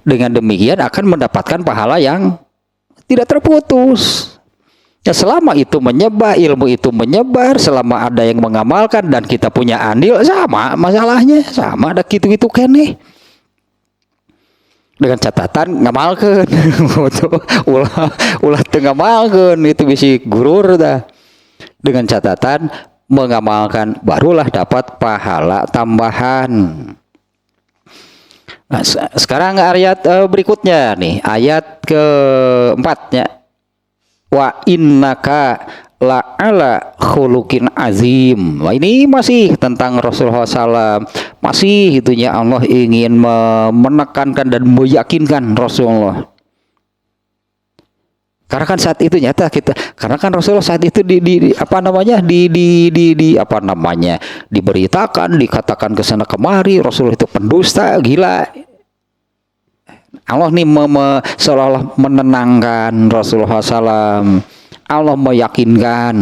dengan demikian akan mendapatkan pahala yang tidak terputus. Ya selama itu menyebar, ilmu itu menyebar, selama ada yang mengamalkan dan kita punya andil, sama masalahnya. Sama ada gitu-gitu kan nih. Dengan catatan ngamalkeun ulah teu ngamalkeun itu bisi gurur dah. Dengan catatan mengamalkan barulah dapat pahala tambahan. Nah, sekarang ayat berikutnya nih, ayat keempatnya, wa innaka la'ala khuluqin azim. Wah, ini masih tentang Rasulullah SAW. Masih itunya Allah ingin menekankan dan meyakinkan Rasulullah. Karena kan saat itu nyata karena kan Rasulullah saat itu diberitakan, dikatakan ke sana kemari Rasulullah itu pendusta, gila. Allah nih seolah-olah menenangkan Rasulullah SAW. Allah meyakinkan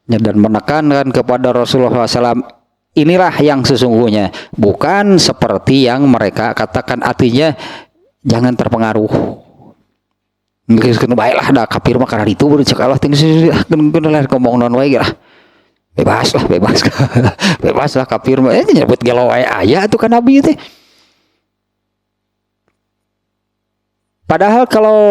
dan menekankan kepada Rasulullah SAW, inilah yang sesungguhnya, bukan seperti yang mereka katakan. Artinya jangan terpengaruh, Geus kena bae lah da kafir mah karena itu cek Allah teh geus lah ngomong naon wae lah. Bebas lah, bebas. Bebas lah kafir mah nyebut gelo wae aya atuh ka nabi teh. Padahal kalau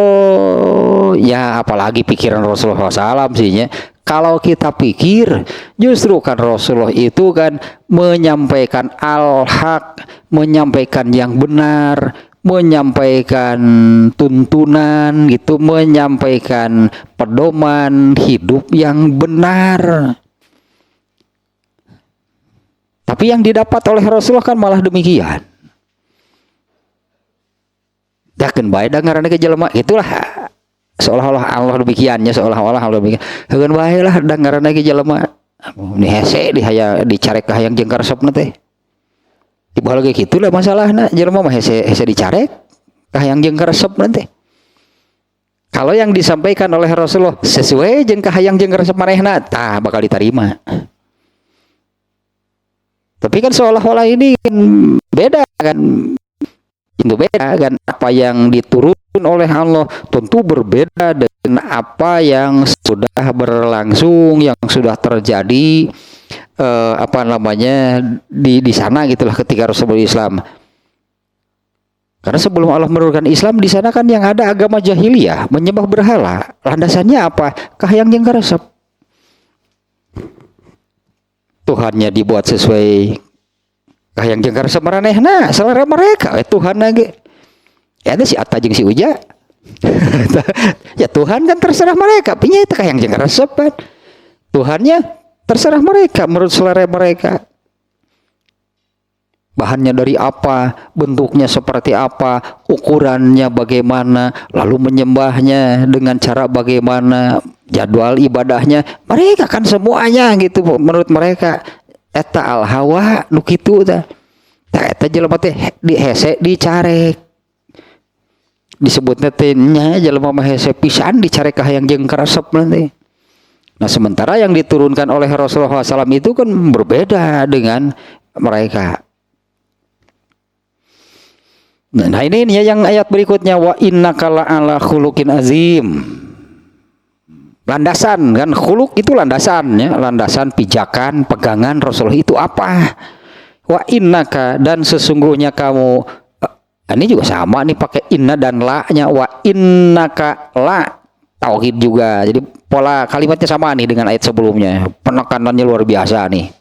ya apalagi pikiran Rasulullah SAW sih ya. Kalau kita pikir justru kan Rasulullah itu kan menyampaikan al-haq, menyampaikan yang benar, menyampaikan tuntunan gitu, menyampaikan pedoman hidup yang benar. Tapi yang didapat oleh Rasulullah kan malah demikian. Dakeun bae da ngaranna ke jelema itulah seolah-olah Allah demikiannya, seolah-olah Allah demikian. Dakeun bae lah da ngaranna ke jelema ini hese dicarek ka hayang jeung karesepna teh. Tibal ge kitu lah masalahna, jelema mah hese dicarek ka hayang jeung karesepna teh. Kalau yang disampaikan oleh Rasulullah sesuai jeung ka hayang jeung karesep manehna, tah bakal diterima. Tapi kan seolah-olah ini kan beda kan. Itu beda kan, apa yang diturunkan oleh Allah tentu berbeda dengan apa yang sudah berlangsung, yang sudah terjadi di sana gitulah ketika Rasulullah Islam. Karena sebelum Allah menurunkan Islam di sana kan yang ada agama jahiliyah, menyembah berhala. Landasannya apa? Kahayang jeung karesep. Tuhannya dibuat sesuai kahayang jeung karesep maranehna, selera mereka Tuhan lagi. Ya ada si Atta jeung si Uja. Ya Tuhan kan terserah mereka, pinya itu kahayang jeung karesep kan. Tuhannya terserah mereka menurut selera mereka. Bahannya dari apa, bentuknya seperti apa, ukurannya bagaimana, lalu menyembahnya dengan cara bagaimana, jadwal ibadahnya, mereka kan semuanya gitu menurut mereka. Eta al-hawa nu kitu tah. Tah eta jelema teh dihese dicarek. Disebutna teh nya jelema mah hese pisan dicarek ka hayang jeung karesep nanti. Nah, sementara yang diturunkan oleh Rasulullah SAW itu kan berbeda dengan mereka. Nah, ini yang ayat berikutnya wa innaka la'ala khuluqin azim. Landasan kan, khuluk itu landasannya, landasan pijakan pegangan Rasulullah itu apa? Wa innaka, dan sesungguhnya kamu, ini juga sama nih pakai inna dan la nya, wa innaka la tauhid juga. Jadi pola kalimatnya sama nih dengan ayat sebelumnya, penekanannya luar biasa nih.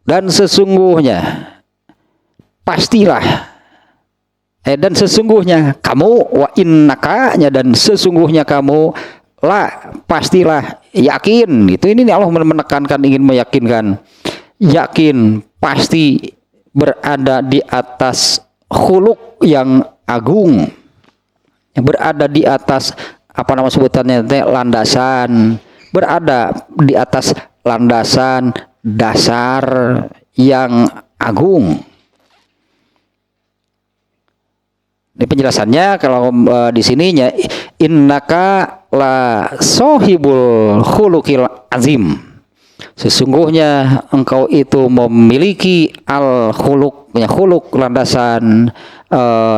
Dan sesungguhnya pastilah dan sesungguhnya kamu, wa innaka nya, dan sesungguhnya kamu, la pastilah, yakin itu. Ini Allah menekankan, ingin meyakinkan, yakin pasti berada di atas khuluk yang agung, yang berada di atas apa nama sebutannya landasan, berada di atas landasan dasar yang agung. Ini penjelasannya kalau di sininya innaka la sohibul khuluqil azim. Sesungguhnya engkau itu memiliki al khuluqnya, khuluq landasan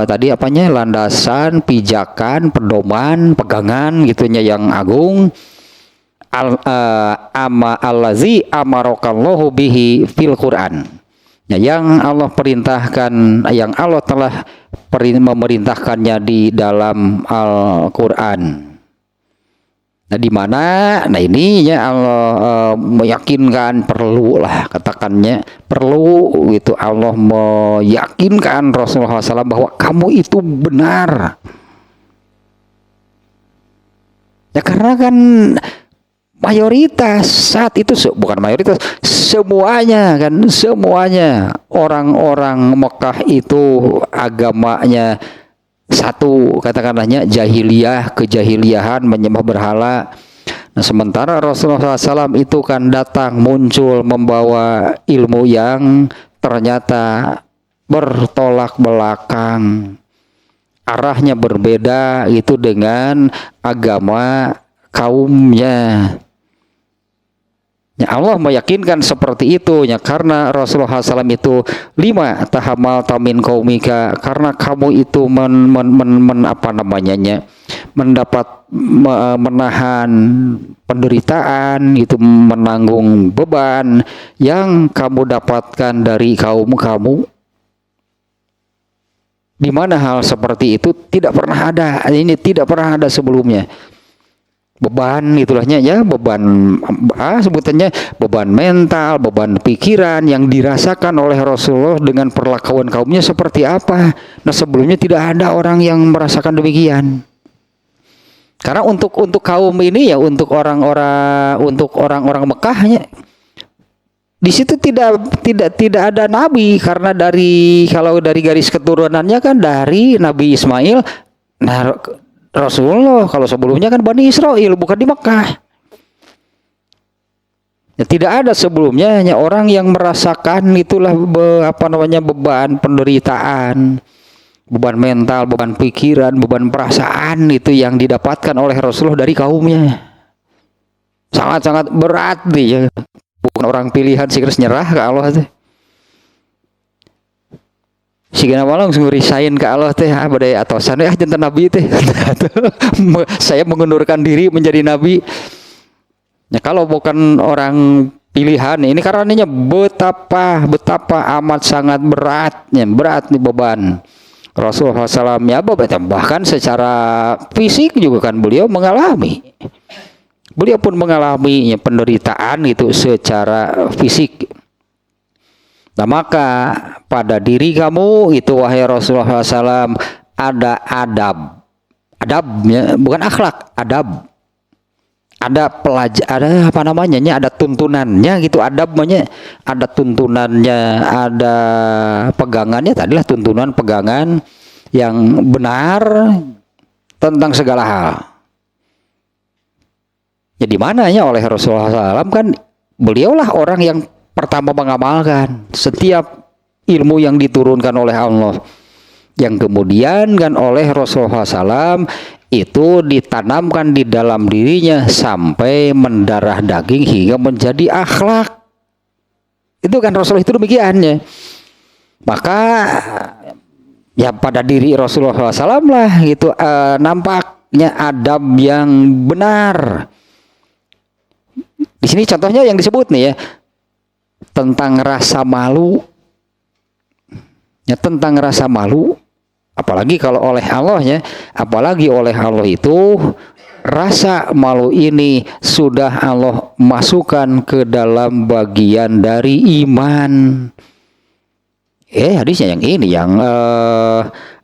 tadi apanya, landasan pijakan, pedoman, pegangan gitunya yang agung. Allazi amarakallahu bihi fil Quran. Yang Allah perintahkan, yang Allah telah memerintahkannya di dalam Al-Quran. Nah, di mana? Nah, ini ya Allah meyakinkan, perlu lah katakannya, perlu gitu Allah meyakinkan Rasulullah SAW bahwa kamu itu benar. Ya karena kan mayoritas saat itu, bukan mayoritas, semuanya kan, semuanya orang-orang Mekah itu agamanya satu, katakanlahnya jahiliyah, kejahiliyahan, menyembah berhala. Nah, sementara Rasulullah SAW itu kan datang muncul membawa ilmu yang ternyata bertolak belakang, arahnya berbeda itu dengan agama kaumnya. Ya, Allah meyakinkan seperti itu ya, karena Rasulullah SAW itu lima tahamal tamin kaumika, karena kamu itu mendapat menahan penderitaan, itu menanggung beban yang kamu dapatkan dari kaum kamu, di mana hal seperti itu tidak pernah ada, ini tidak pernah ada sebelumnya. Beban itulahnya ya, beban sebutannya beban mental, beban pikiran yang dirasakan oleh Rasulullah dengan perlakuan kaumnya seperti apa. Nah, sebelumnya tidak ada orang yang merasakan demikian. Karena untuk kaum ini ya, untuk orang-orang Mekahnya, di situ tidak ada nabi, karena kalau dari garis keturunannya kan dari Nabi Ismail. Nah, Rasulullah kalau sebelumnya kan Bani Israel, bukan di Mekah. Ya, tidak ada sebelumnya hanya orang yang merasakan itulah beban penderitaan, beban mental, beban pikiran, beban perasaan itu yang didapatkan oleh Rasulullah dari kaumnya. Sangat-sangat berat dia. Bukan orang pilihan sih nyerah ke Allah teh. Sigana langsung resign ke Allah teh, badai atosan jantan nabi teh. Saya mengundurkan diri menjadi nabi. Ya, kalau bukan orang pilihan ini karenanya betapa amat sangat beratnya, berat nih beban Rasulullah SAW ya, bahkan secara fisik juga kan beliau pun mengalami penderitaan itu secara fisik. Nah, maka pada diri kamu itu wahai Rasulullah SAW ada adabnya, bukan akhlak, adab. Ada ada tuntunannya gitu, adabnya, ada tuntunannya, ada pegangannya, tadilah tuntunan pegangan yang benar tentang segala hal. Ya, di mananya oleh Rasulullah SAW kan beliaulah orang yang pertama mengamalkan setiap ilmu yang diturunkan oleh Allah, yang kemudian kan oleh Rasulullah SAW itu ditanamkan di dalam dirinya sampai mendarah daging hingga menjadi akhlak. Itu kan Rasulullah itu demikiannya. Maka ya pada diri Rasulullah SAW lah itu nampaknya adab yang benar. Di sini contohnya yang disebut nih ya, tentang rasa malu. Ya, tentang rasa malu, apalagi kalau oleh Allah ya, apalagi oleh Allah itu rasa malu ini sudah Allah masukkan ke dalam bagian dari iman. Hadisnya yang ini, yang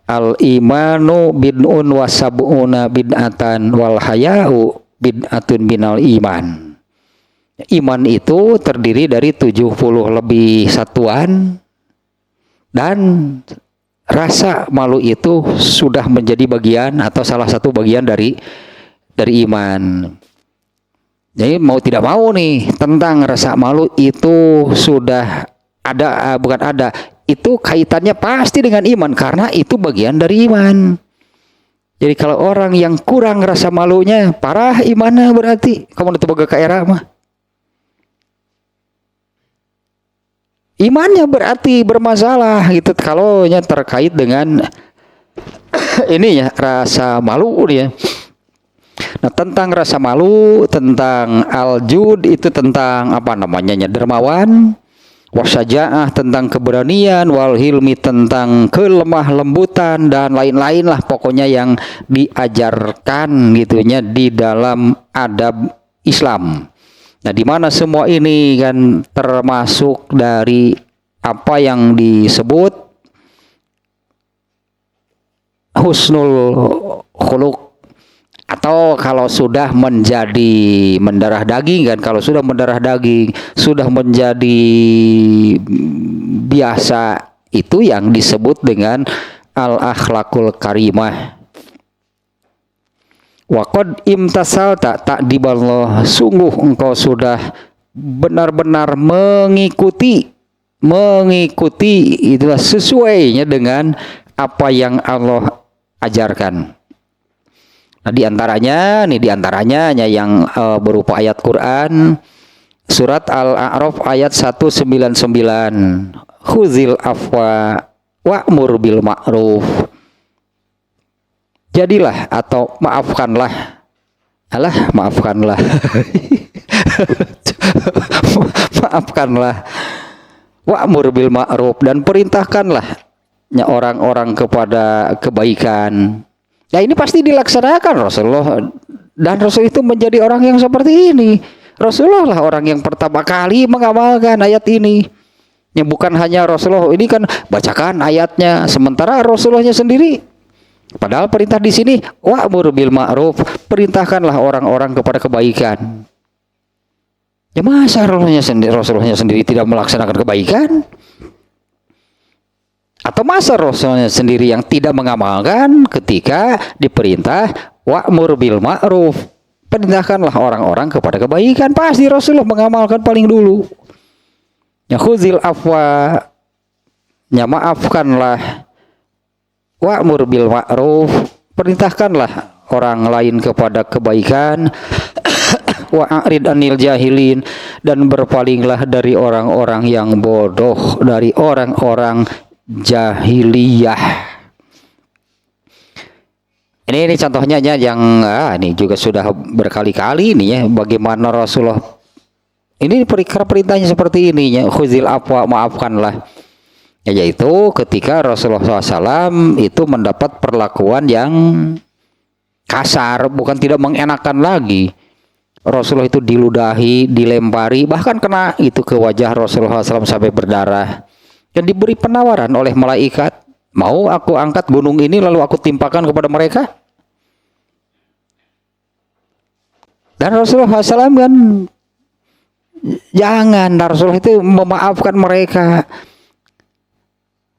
al imanu bid'un wa sab'una bid'atan wal haya'u bid'atun minal iman. Iman itu terdiri dari 70 lebih satuan, dan rasa malu itu sudah menjadi bagian atau salah satu bagian dari iman. Jadi mau tidak mau nih, tentang rasa malu itu sudah ada, bukan ada, itu kaitannya pasti dengan iman, karena itu bagian dari iman. Jadi kalau orang yang kurang rasa malunya, parah imannya berarti. Kamu itu baga ke era mah. Imannya berarti bermasalah gitu kalau terkait dengan ini ya, rasa malu dia. Nah, tentang rasa malu, tentang al-jud itu tentang dermawan, wasaja'ah tentang keberanian, wal hilmi tentang kelemah lembutan, dan lain-lain lah pokoknya yang diajarkan gitunya di dalam adab Islam. Nah, di mana semua ini kan termasuk dari apa yang disebut husnul khuluq, atau kalau sudah menjadi mendarah daging kan, kalau sudah mendarah daging, sudah menjadi biasa, itu yang disebut dengan al-akhlakul karimah. Waqad imtasalta ta'diballah, sungguh engkau sudah benar-benar mengikuti itulah sesuainya dengan apa yang Allah ajarkan. Nah, diantaranya yang berupa ayat Quran Surat Al-A'raf ayat 199. Khuzil afwa wa'mur bil ma'ruf. Jadilah atau maafkanlah. Maafkanlah. Maafkanlah. Wa'mur bil ma'ruf, dan perintahkanlah orang-orang kepada kebaikan. Nah, ini pasti dilaksanakan Rasulullah, dan Rasul itu menjadi orang yang seperti ini. Rasulullah lah orang yang pertama kali mengamalkan ayat ini. Ya, bukan hanya Rasulullah, ini kan bacakan ayatnya, sementara Rasulullahnya sendiri. Padahal perintah di sini wa'mur bil ma'ruf, perintahkanlah orang-orang kepada kebaikan. Ya masa Rasulullahnya sendiri tidak melaksanakan kebaikan? Atau masa Rasulnya sendiri yang tidak mengamalkan ketika diperintah wa'mur bil ma'ruf, perintahkanlah orang-orang kepada kebaikan? Pasti Rasulullah mengamalkan paling dulu. Ya khuzil afwa, ya maafkanlah, wa'mur bil ma'ruf, perintahkanlah orang lain kepada kebaikan, wa'rid anil jahilin, dan berpalinglah dari orang-orang yang bodoh, dari orang-orang jahiliyah. Ini contohnya yang ini juga sudah berkali-kali ini ya, bagaimana Rasulullah ini perintahnya seperti ini ya, khuzil afwa, maafkanlah, ya, yaitu ketika Rasulullah SAW itu mendapat perlakuan yang kasar, bukan tidak mengenakan lagi. Rasulullah itu diludahi, dilempari, bahkan kena itu ke wajah Rasulullah SAW sampai berdarah. Dan diberi penawaran oleh malaikat, mau aku angkat gunung ini lalu aku timpakan kepada mereka? Dan Rasulullah SAW kan jangan, Rasulullah itu memaafkan mereka.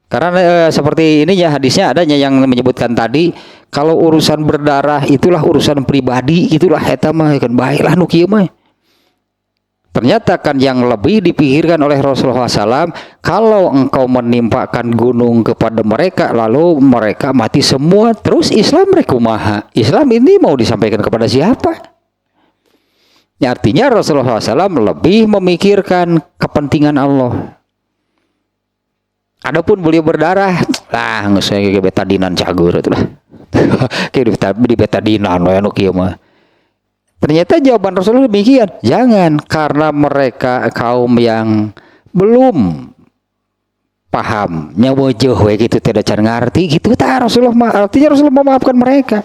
Karena seperti ini ya hadisnya adanya yang menyebutkan tadi, kalau urusan berdarah itulah urusan pribadi, itulah eta mah kan baiklah nu kieu mah. Ternyata kan yang lebih dipikirkan oleh Rasulullah SAW, kalau engkau menimpakan gunung kepada mereka lalu mereka mati semua, terus Islam mereka kumaha? Islam ini mau disampaikan kepada siapa? Ya, artinya Rasulullah SAW lebih memikirkan kepentingan Allah. Adapun beliau berdarah, lah nggak usah kayak betadinan cagur itu lah. Kayak di betadinan loh anu kieu mah. Ternyata jawaban Rasulullah demikian, jangan, karena mereka kaum yang belum paham nyawa jauh gitu, tidak cara ngerti gitu. Rasulullah artinya Rasulullah memaafkan mereka.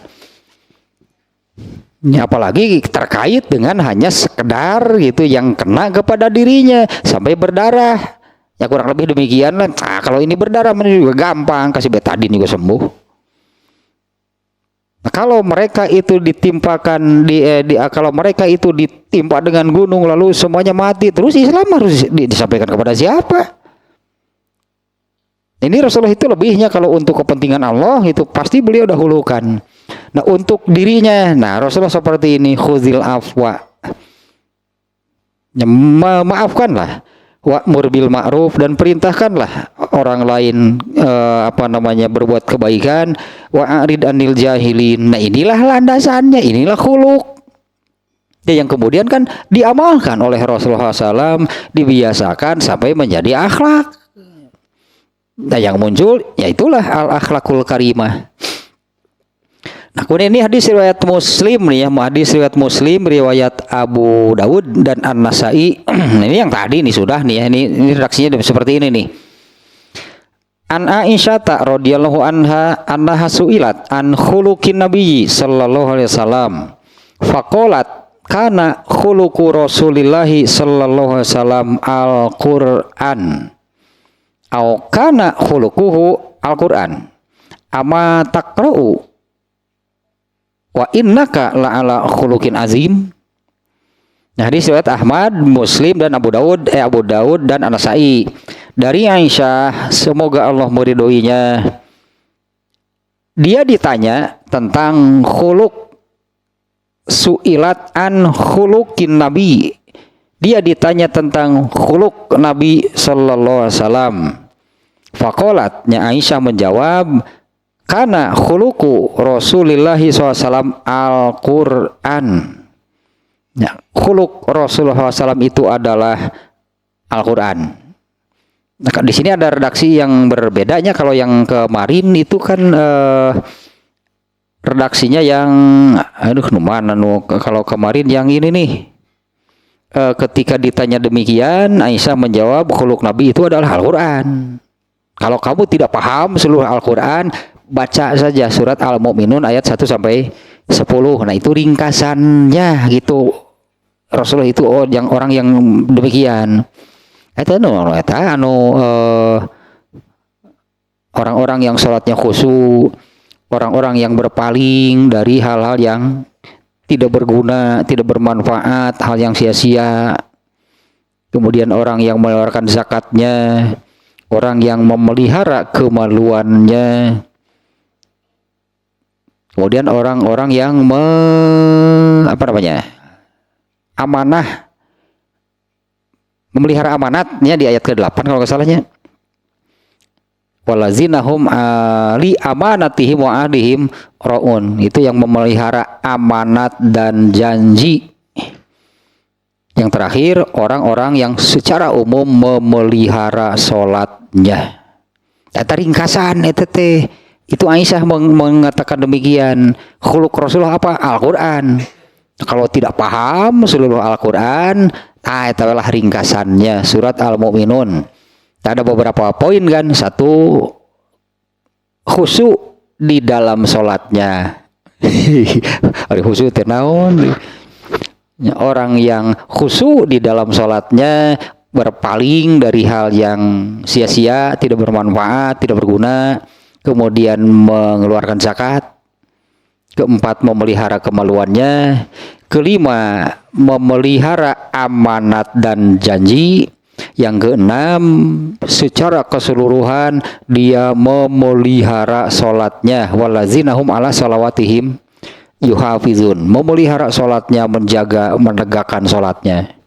Ya, apalagi terkait dengan hanya sekedar gitu yang kena kepada dirinya sampai berdarah. Ya kurang lebih demikian lah. Nah, kalau ini berdarah juga gampang, kasih betadin juga sembuh. Nah, kalau mereka itu ditimpakan kalau mereka itu ditimpa dengan gunung lalu semuanya mati, terus Islam harus disampaikan kepada siapa? Ini Rasulullah itu lebihnya kalau untuk kepentingan Allah itu pasti beliau dahulukan. Nah, untuk dirinya, nah Rasulullah seperti ini, khuzil afwa, ya, maafkanlah, wa'mur bil ma'ruf, dan perintahkanlah orang lain berbuat kebaikan, wa'rid anil jahilin. Nah, inilah landasannya, inilah khuluq. Ya, yang kemudian kan diamalkan oleh Rasulullah SAW, dibiasakan sampai menjadi akhlak. Nah, yang muncul yaitulah al-akhlakul karimah. Nah, kemudian ini hadis riwayat Muslim nih ya, hadis riwayat Muslim, riwayat Abu Dawud dan An-Nasai. Ini yang tadi nih sudah nih ya, ini redaksinya seperti ini nih. An Aisyah radhiyallahu anha su'ilat an khuluqin Nabi sallallahu alaihi wasallam. Faqalat kana khuluqu Rasulillah sallallahu alaihi wasallam al-Qur'an. Au kana khuluquhu al-Qur'an. Ama taqra'u wa innaka la'ala khuluqin azim. Nah, hadis riwayat Ahmad, Muslim dan Abu Dawud dan An-Nasai. Dari Aisyah, semoga Allah meridhoinya, dia ditanya tentang khuluq, su'ilat an khuluqin Nabi. Dia ditanya tentang khuluq Nabi sallallahu alaihi wasallam. Faqalatnya Aisyah menjawab, karena khuluqu Rasulullah SAW Al-Quran. Ya, khuluq Rasulullah SAW itu adalah Al-Quran. Nah, di sini ada redaksi yang berbedanya. Kalau yang kemarin itu kan redaksinya yang kalau kemarin yang ini nih, ketika ditanya demikian, Aisyah menjawab khuluq Nabi itu adalah Al-Quran. Kalau kamu tidak paham seluruh Al-Quran, baca saja surat Al-Mu'minun ayat 1 sampai 10. Nah, itu ringkasannya gitu. Rasulullah itu orang yang demikian. Orang-orang yang sholatnya khusyuk, orang-orang yang berpaling dari hal-hal yang tidak berguna, tidak bermanfaat, hal yang sia-sia. Kemudian orang yang mengeluarkan zakatnya, orang yang memelihara kemaluannya. Kemudian orang-orang yang amanah, memelihara amanatnya di ayat ke-8 kalau nggak salahnya. Walazinahum li amanatihim wa ahdihim raun. Itu yang memelihara amanat dan janji. Yang terakhir, orang-orang yang secara umum memelihara sholatnya. Eta ringkasan itu Aisyah mengatakan demikian. Khuluq Rasulullah apa? Al-Quran. Kalau tidak paham seluruh Al-Quran, itulah ringkasannya surat Al-Mu'minun. Ada beberapa poin kan. Satu, khusyuk di dalam sholatnya. Khusyuk tenaun. Orang yang khusyuk di dalam sholatnya, berpaling dari hal yang sia-sia, tidak bermanfaat, tidak berguna, kemudian mengeluarkan zakat. Keempat, memelihara kemaluannya. Kelima, memelihara amanat dan janji. Yang keenam, secara keseluruhan dia memelihara sholatnya. Walazinahum ala salawatihim yuhafizun. Memelihara sholatnya, menjaga, menegakkan sholatnya.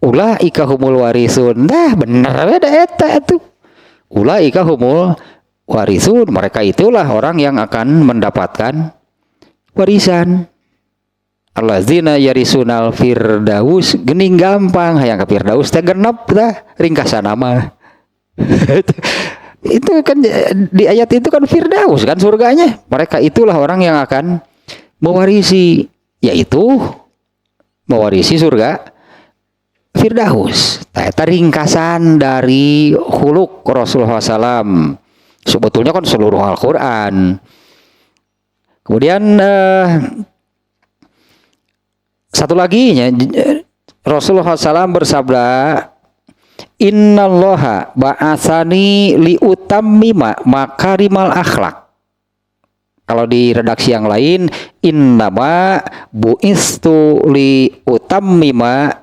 Ulaika humul warisun. Nah benar ada eta itu. Ulaika humul warisun. Mereka itulah orang yang akan mendapatkan warisan. Allazina yarisunal firdaus. Gening gampang hayang ka firdaus teh genep tah ringkasan nama. Itu kan di ayat itu kan firdaus kan surganya. Mereka itulah orang yang akan mewarisi, yaitu mewarisi surga firdaus. Eta ringkasan dari khuluq Rasulullah SAW. Sebetulnya kan seluruh Al-Quran. Kemudian satu lagi Rasulullah SAW bersabda, Innallaha ba'atsani liutammima makarimal akhlak. Kalau di redaksi yang lain, innama bu'istu liutammima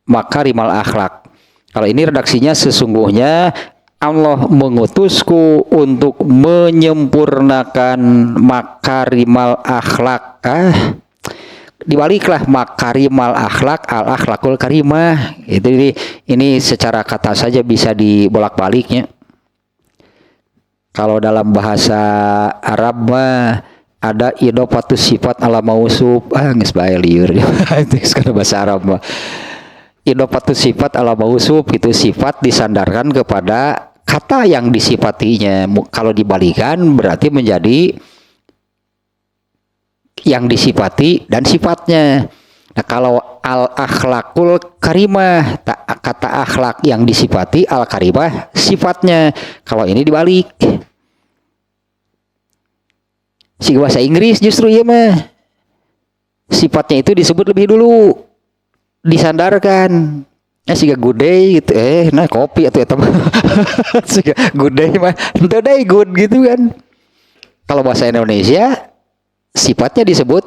makarimal akhlak. Kalau ini redaksinya sesungguhnya Allah mengutusku untuk menyempurnakan makarimal akhlak. Dibaliklah makarimal akhlak al akhlakul karimah. Ini secara kata saja bisa dibolak-baliknya. Kalau dalam bahasa Arab mah ada idopatus sifat ala mausuf. Geus bae lieur. Itu sekarang bahasa Arab mah. Idopatus sifat ala mausuf itu sifat disandarkan kepada kata yang disifatinya. Kalau dibalikan berarti menjadi yang disifati dan sifatnya. Nah, kalau al-akhlakul karimah, kata akhlak yang disifati, al-karimah sifatnya. Kalau ini dibalik. Si bahasa Inggris justru ya mah sifatnya itu disebut lebih dulu, disandarkan. Siga good day gitu, nah kopi atau eta mah. Siga good day mah, today good gitu kan. Kalau bahasa Indonesia sifatnya disebut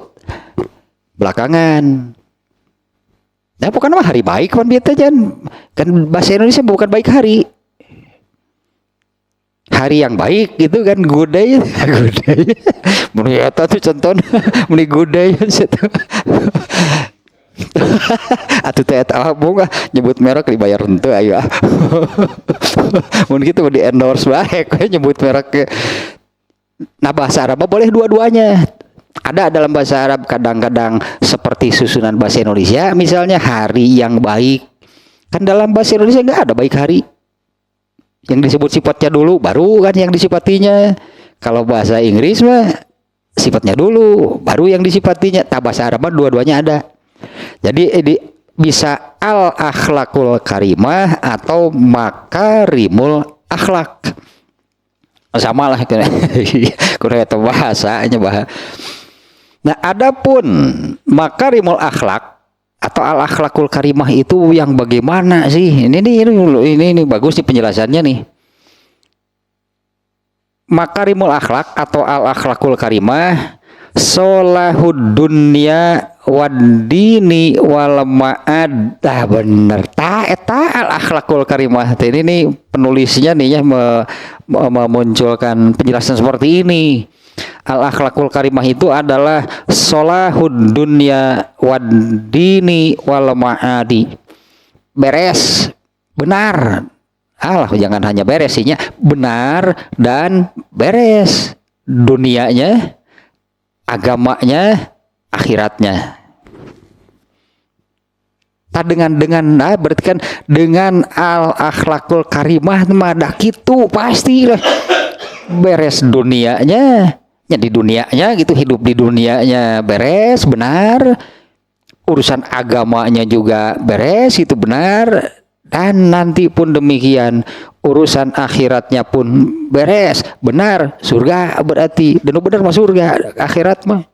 belakangan. Nah, bukan mah hari baik kan biasa kan bahasa Indonesia bukan baik hari. Hari yang baik gitu kan good day. Good day. Mun eta tuh contoh mun good day situ. Atuh teh eta bunga nyebut merek dibayar henteu aya. Mun kitu di endorse bae nyebut merek. Nah, bahasa Arab boleh dua-duanya. Ada dalam bahasa Arab kadang-kadang seperti susunan bahasa Indonesia, misalnya hari yang baik. Kan dalam bahasa Indonesia nggak ada baik hari. Yang disebut sifatnya dulu, baru kan yang disifatinya. Kalau bahasa Inggris mah sifatnya dulu, baru yang disifatinya. Tak bahasa Arab mah dua-duanya ada. Jadi bisa al akhlakul karimah atau makarimul akhlak. Sama lah kurang itu bahasanya bah. Nah, adapun makarimul akhlak atau al akhlakul karimah itu yang bagaimana sih? Ini bagus nih penjelasannya nih. Makarimul akhlak atau al akhlakul karimah solahud dunya wadini wal ma'ad. Bener ta al akhlakul karimah. Ini nih penulisnya nih ya memunculkan penjelasan seperti ini. Al akhlakul karimah itu adalah solahud dunya wadini wal ma'adi. Beres, benar. Jangan hanya beres sihnya, benar dan beres dunianya, agamanya, akhiratnya. Berarti kan dengan al akhlakul karimah mah dah kitu pastilah beres dunianya, ya di dunianya gitu, hidup di dunianya beres benar, urusan agamanya juga beres itu benar, dan nanti pun demikian urusan akhiratnya pun beres benar, surga berarti dan benar mah surga, akhirat mah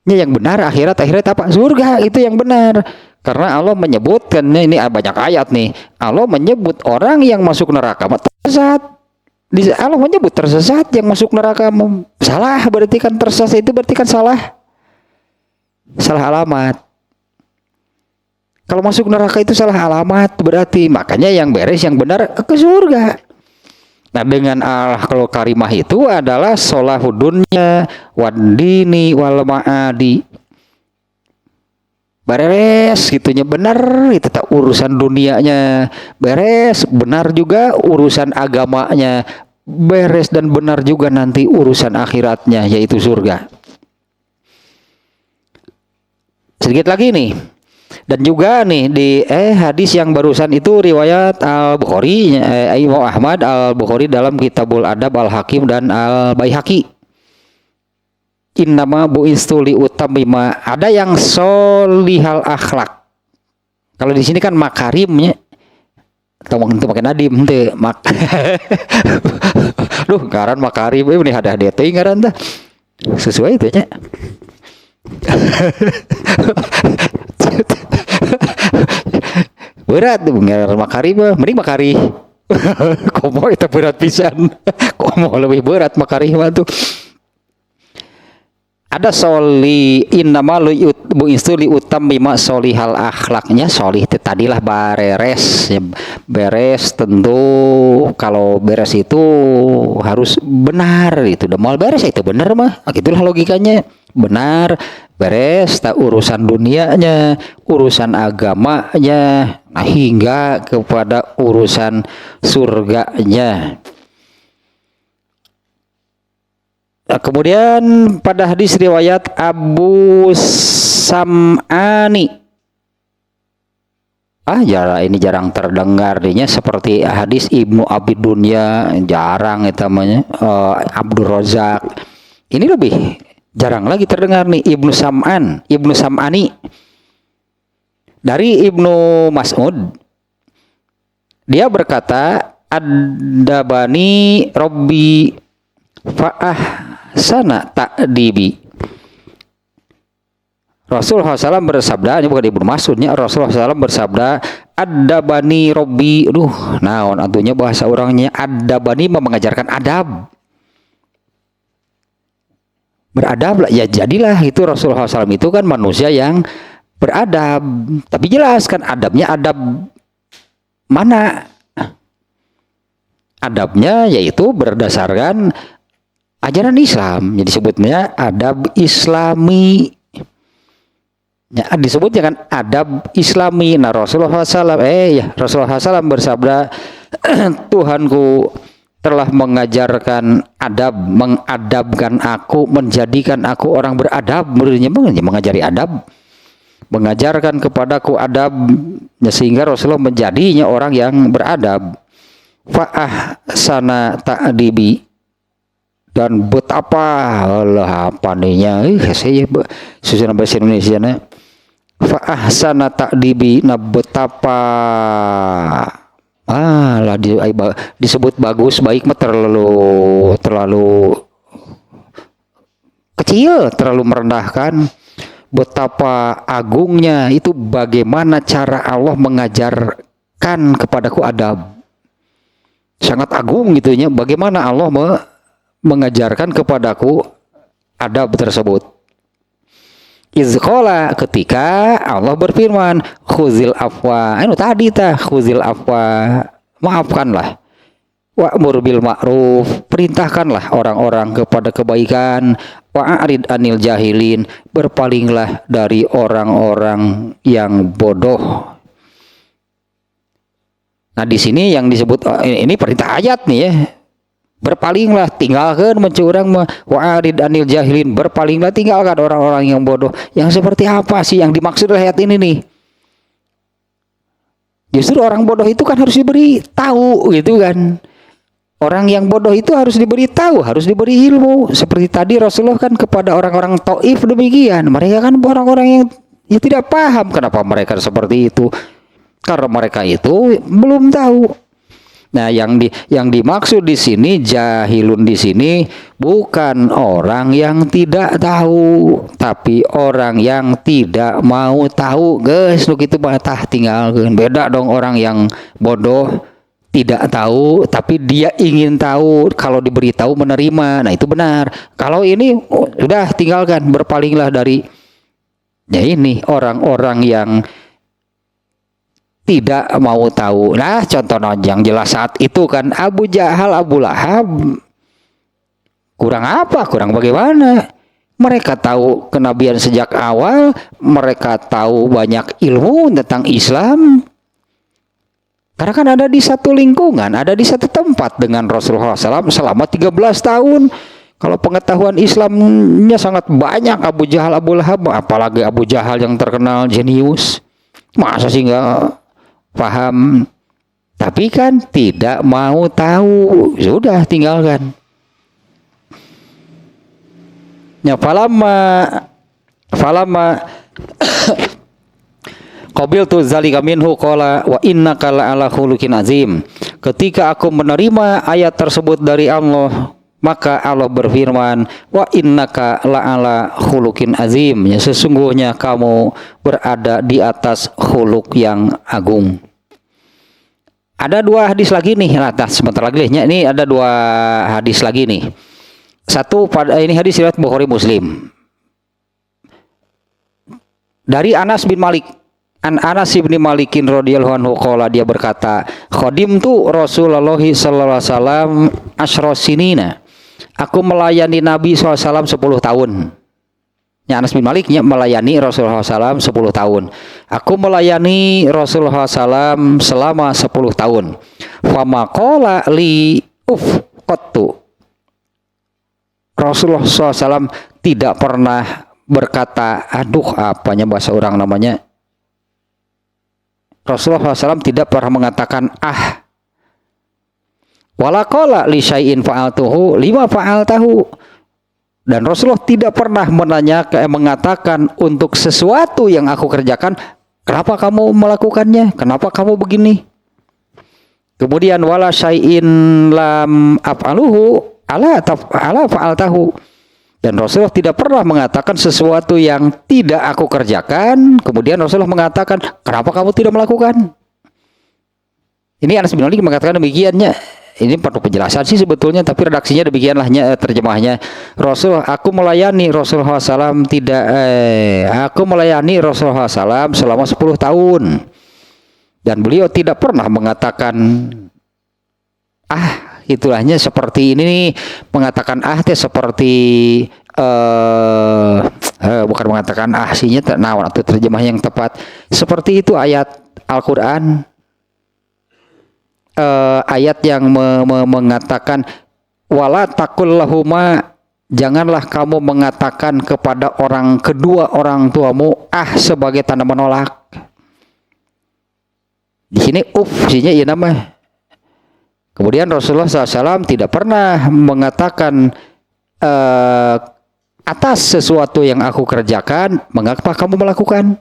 yang benar, akhirat apa? Surga itu yang benar. Karena Allah menyebutkan, ini banyak ayat nih, Allah menyebut orang yang masuk neraka tersesat. Allah menyebut tersesat yang masuk neraka salah, berarti kan tersesat itu berarti kan salah alamat. Kalau masuk neraka itu salah alamat berarti, makanya yang beres yang benar ke surga. Nah, dengan al-akhlakul karimah itu adalah solahudunya wadini wal ma'adi. Beres gitunya benar, itu tak urusan dunianya beres, benar juga urusan agamanya beres, dan benar juga nanti urusan akhiratnya yaitu surga. Sedikit lagi nih. Dan juga nih di hadis yang barusan itu riwayat Al-Bukhari, Imam Ahmad, Al-Bukhari dalam Kitabul Adab, Al-Hakim dan Al-Baihaqi. Innama bu'istu li utammima, ada yang solihal akhlak. Kalau di sini kan makarimnya, atau itu pakai nadim teh Duh, ngaran makarim ini ada teh ngaran teh. Sesuai itu nya. Berat tuh ngaran makari mah, mending makari. Komo itu berat pisan. Komo lebih berat makari mah tuh. Ada soli innama bu istuli utam bima solihal akhlaknya, solih itu tadilah beres ya, beres tentu kalau beres itu harus benar, itu udah mau beres itu benar mah, gitulah logikanya, benar beres tak urusan dunianya, urusan agamanya, nah hingga kepada urusan surganya. Nah, kemudian pada hadis riwayat Abu Sam'ani, ini jarang terdengar dinya, seperti hadis Ibnu Abi Dunya jarang itu namanya, Abdul Razak ini lebih jarang lagi terdengar nih. Ibnu Sam'ani dari Ibnu Mas'ud, dia berkata adabani Robbi fa'ah sana ta'dibi. Rasulullah SAW bersabda, ini bukan Ibnu Mas'udnya, Rasulullah SAW bersabda, adabani Robbi, naon antunya bahasa orangnya, adabani mengajarkan adab, beradab lah, ya jadilah itu Rasulullah SAW itu kan manusia yang beradab, tapi jelas kan adabnya adab mana? Adabnya yaitu berdasarkan ajaran Islam, jadi disebutnya adab Islami. Ya, disebutnya kan adab Islami. Nah Rasulullah SAW Rasulullah SAW bersabda, Tuhanku telah mengajarkan adab, mengadabkan aku, menjadikan aku orang beradab, mengajari adab, mengajarkan kepadaku adab, sehingga Rasulullah menjadinya orang yang beradab. Fa'ah sana ta'dibi, dan betapa Allah pandainya saya susunan bahasa Indonesia na fa'ah sana ta'dibi, nah betapa lah disebut bagus baik mah terlalu kecil, terlalu merendahkan. Betapa agungnya itu bagaimana cara Allah mengajarkan kepadaku adab. Sangat agung gitunya bagaimana Allah mengajarkan kepadaku adab tersebut. Izqala, ketika Allah berfirman, khuzil afwa, tadi khuzil afwa, maafkanlah, wa'mur bil ma'ruf, perintahkanlah orang-orang kepada kebaikan, wa'arid anil jahilin, berpalinglah dari orang-orang yang bodoh. Nah di sini yang disebut ini perintah ayat nih ya. Berpalinglah, tinggalkan mencurang, wa'arid anil jahilin, berpalinglah, tinggalkan orang-orang yang bodoh. Yang seperti apa sih yang dimaksud ayat ini nih? Justru orang bodoh itu kan harus diberi tahu gitu kan. Orang yang bodoh itu harus diberi tahu, harus diberi ilmu. Seperti tadi Rasulullah kan kepada orang-orang Taif demikian. Mereka kan orang-orang yang tidak paham kenapa mereka seperti itu. Karena mereka itu belum tahu. Nah, yang dimaksud di sini jahilun di sini bukan orang yang tidak tahu, tapi orang yang tidak mau tahu. Guys, begitu batah tinggalkan. Beda dong orang yang bodoh tidak tahu, tapi dia ingin tahu, kalau diberitahu menerima. Nah, itu benar. Kalau ini udah tinggalkan, berpalinglah dari ini orang-orang yang tidak mau tahu. Nah, contoh yang jelas saat itu kan Abu Jahal, Abu Lahab. Kurang apa? Kurang bagaimana? Mereka tahu kenabian sejak awal, mereka tahu banyak ilmu tentang Islam. Karena kan ada di satu lingkungan, ada di satu tempat dengan Rasulullah SAW selama 13 tahun. Kalau pengetahuan Islamnya sangat banyak Abu Jahal, Abu Lahab, apalagi Abu Jahal yang terkenal jenius. Masa sih nggak paham, tapi kan tidak mau tahu, sudah tinggalkan. Ya falama qabiltu zalika minhu qala wa innaka la'ala khuluqin azim. Ketika aku menerima ayat tersebut dari Allah, maka Allah berfirman, wa innaka la'ala khuluqin azim, ya sesungguhnya kamu berada di atas khuluk yang agung. Ada dua hadis lagi nih, sebentar lagi ini ada dua hadis lagi nih. Satu ini hadis riwayat Bukhari Muslim. Dari Anas bin Malik. Anas bin Malikin radhiyallahu anhu qala, dia berkata, khadimtu Rasulullah sallallahu alaihi wasallam asyra sinina. Aku melayani Nabi SAW 10 tahun. Ya, Anas bin Maliknya melayani Rasulullah SAW 10 tahun. Aku melayani Rasulullah SAW selama 10 tahun. Fama qala li qattu. Rasulullah SAW tidak pernah berkata, apanya bahasa orang namanya. Rasulullah SAW tidak pernah mengatakan wala qala li syai'in fa'altuhu lima fa'altahu. Dan Rasulullah tidak pernah mengatakan untuk sesuatu yang aku kerjakan, kenapa kamu melakukannya? Kenapa kamu begini? Kemudian wala syai'in lam af'aluhu ala fa'altahu. Dan Rasulullah tidak pernah mengatakan sesuatu yang tidak aku kerjakan, kemudian Rasulullah mengatakan, kenapa kamu tidak melakukan? Ini Anas bin Malik mengatakan demikiannya. Ini perlu penjelasan sih sebetulnya, tapi redaksinya demikianlah terjemahnya. Aku melayani Rasulullah SAW selama 10 tahun. Dan beliau tidak pernah mengatakan itulahnya seperti ini nih, mengatakan seperti bukan mengatakan sihnya atau terjemah yang tepat. Seperti itu ayat Al-Qur'an. ayat yang mengatakan wala taqul lahuma, janganlah kamu mengatakan kepada kedua orang tuamu sebagai tanda menolak. Di sini sini ya nama. Kemudian Rasulullah SAW tidak pernah mengatakan atas sesuatu yang aku kerjakan, mengapa kamu melakukan?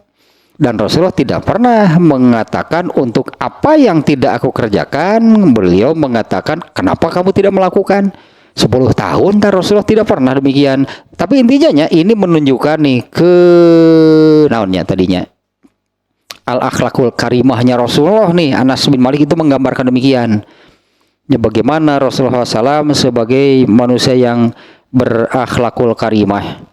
Dan Rasulullah tidak pernah mengatakan untuk apa yang tidak aku kerjakan, beliau mengatakan kenapa kamu tidak melakukan? 10 tahun Rasulullah tidak pernah demikian. Tapi intinya ini menunjukkan nih naonnya tadinya al-akhlakul karimahnya Rasulullah nih. Anas bin Malik itu menggambarkan demikian. Ya, bagaimana Rasulullah SAW sebagai manusia yang berakhlakul karimah.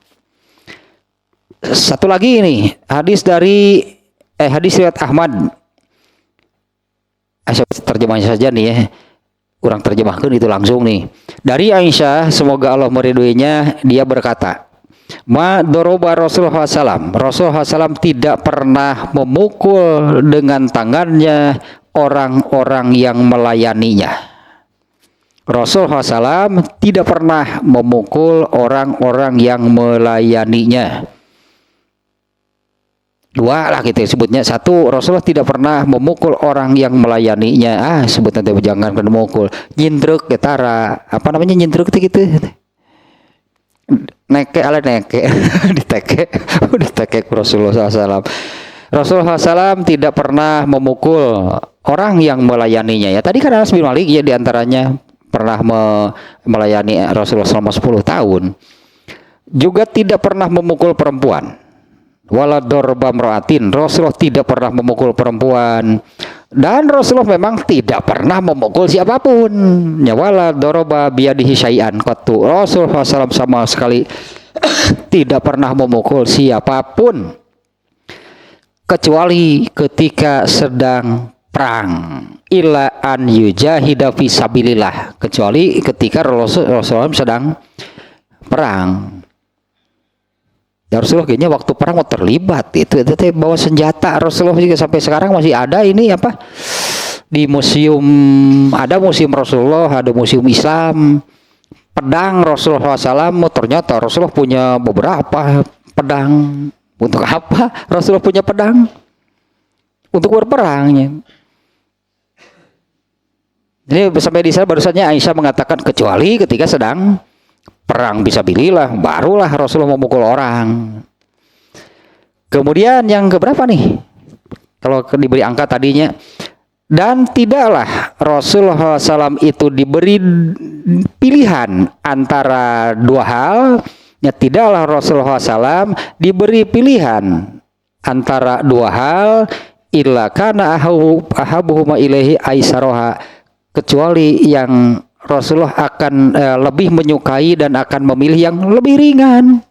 Satu lagi ini hadis riwayat Ahmad. Terjemahnya saja nih ya. Kurang terjemahkan itu langsung nih. Dari Aisyah, semoga Allah meridhoinya, dia berkata, ma doroba Rasulullah SAW. Rasulullah SAW tidak pernah memukul dengan tangannya orang-orang yang melayaninya. Rasulullah SAW tidak pernah memukul orang-orang yang melayaninya. Dua lah gitu sebutnya. Satu, Rasulullah tidak pernah memukul orang yang melayaninya. Sebut nanti jangan kena memukul. Nyindruk ketara. Apa namanya nyindruk gitu? Neke diteke Rasulullah SAW. Rasulullah SAW tidak pernah memukul orang yang melayaninya. Ya tadi kan Anas bin Malik ya diantaranya pernah melayani Rasulullah selama 10 tahun. Juga tidak pernah memukul perempuan. Wala dorba mra'atin. Rasulullah tidak pernah memukul perempuan. Dan Rasulullah memang tidak pernah memukul siapapun. Ya wala dorba biyadihi syai'an qattu. Rasulullah SAW sama sekali tidak pernah memukul siapapun kecuali ketika sedang perang. Illa an yujahida fi sabilillah, kecuali ketika Rasulullah sedang perang. Ya Rasulullah kayaknya waktu perang mau terlibat itu bawa senjata. Rasulullah juga sampai sekarang masih ada ini apa di museum, ada museum Rasulullah, ada museum Islam. Pedang Rasulullah SAW, ternyata Rasulullah punya beberapa pedang. Untuk apa Rasulullah punya pedang? Untuk berperangnya. Ini sampai di sana barusannya Aisyah mengatakan kecuali ketika sedang perang fisabilillah, barulah Rasulullah memukul orang. Kemudian yang keberapa nih? Kalau diberi angka tadinya, dan tidaklah Rasulullah SAW itu diberi pilihan antara dua hal. Ya tidaklah Rasulullah SAW diberi pilihan antara dua hal illa kana ahabuhuma ilaihi aisaroha, kecuali yang Rasulullah akan lebih menyukai dan akan memilih yang lebih ringan.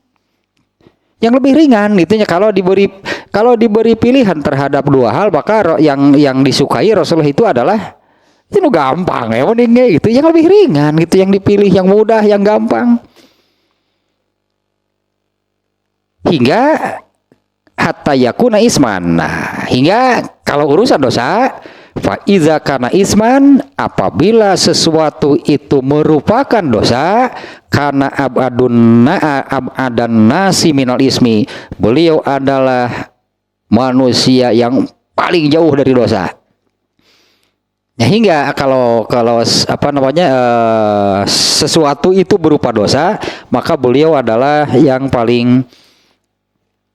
Yang lebih ringan itunya kalau diberi pilihan terhadap dua hal, maka yang disukai Rasulullah itu adalah itu gampang ya mendingnya gitu, yang lebih ringan gitu, yang dipilih, yang mudah, yang gampang. Hingga hatta yakuna isman. Nah, hingga kalau urusan dosa fa iza kana isman, apabila sesuatu itu merupakan dosa, karena abadan nasi minal ismi, beliau adalah manusia yang paling jauh dari dosa. Ya, hingga kalau apa namanya sesuatu itu berupa dosa, maka beliau adalah yang paling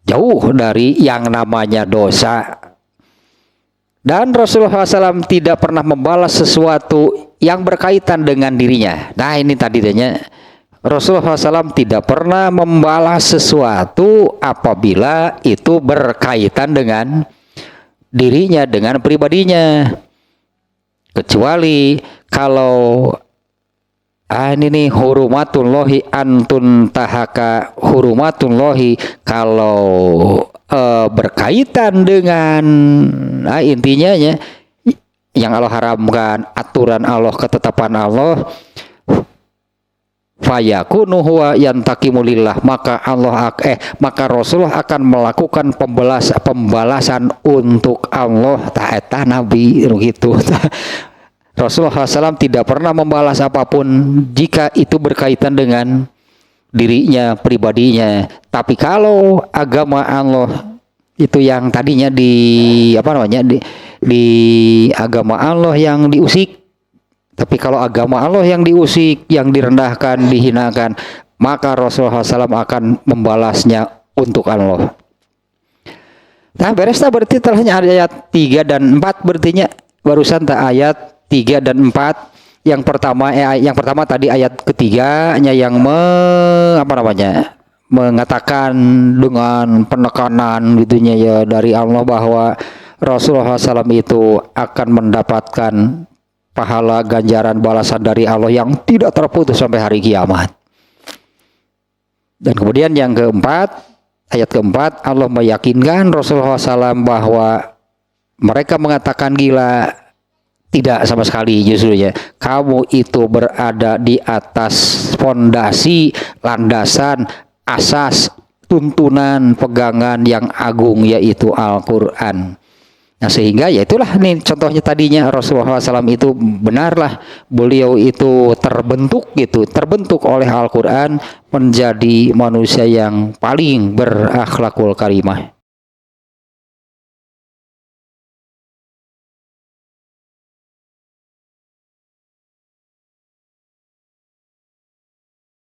jauh dari yang namanya dosa. Dan Rasulullah SAW tidak pernah membalas sesuatu yang berkaitan dengan dirinya. Nah ini tadi tanya, Rasulullah SAW tidak pernah membalas sesuatu apabila itu berkaitan dengan dirinya, dengan pribadinya. Kecuali kalau ini nih hurumatullahi antun tahaka, hurumatullahi kalau berkaitan dengan intinya ya yang Allah haramkan, aturan Allah, ketetapan Allah, fayakunu huwa yantaqimu lillah, maka Rasulullah akan melakukan pembalasan untuk Allah ta'ala Nabi gitu. Rasulullah SAW tidak pernah membalas apapun jika itu berkaitan dengan dirinya, pribadinya. Tapi kalau agama Allah itu yang tadinya di agama Allah yang diusik. Tapi kalau agama Allah yang diusik, yang direndahkan, dihinakan, maka Rasulullah SAW akan membalasnya untuk Allah. Nah, beres tak berarti telahnya ayat 3 dan 4 berartinya barusan tak ayat 3 dan 4. Yang pertama tadi ayat ketiganya yang mengatakan dengan penekanan gitunya ya dari Allah bahwa Rasulullah SAW itu akan mendapatkan pahala ganjaran balasan dari Allah yang tidak terputus sampai hari kiamat. Dan kemudian yang keempat, ayat keempat, Allah meyakinkan Rasulullah SAW bahwa mereka mengatakan gila. Tidak sama sekali, justru ya. Kamu itu berada di atas fondasi, landasan, asas, tuntunan, pegangan yang agung, yaitu Al-Quran. Nah, sehingga ya itulah nih contohnya tadinya Rasulullah SAW itu benarlah beliau itu terbentuk oleh Al-Quran menjadi manusia yang paling berakhlakul karimah.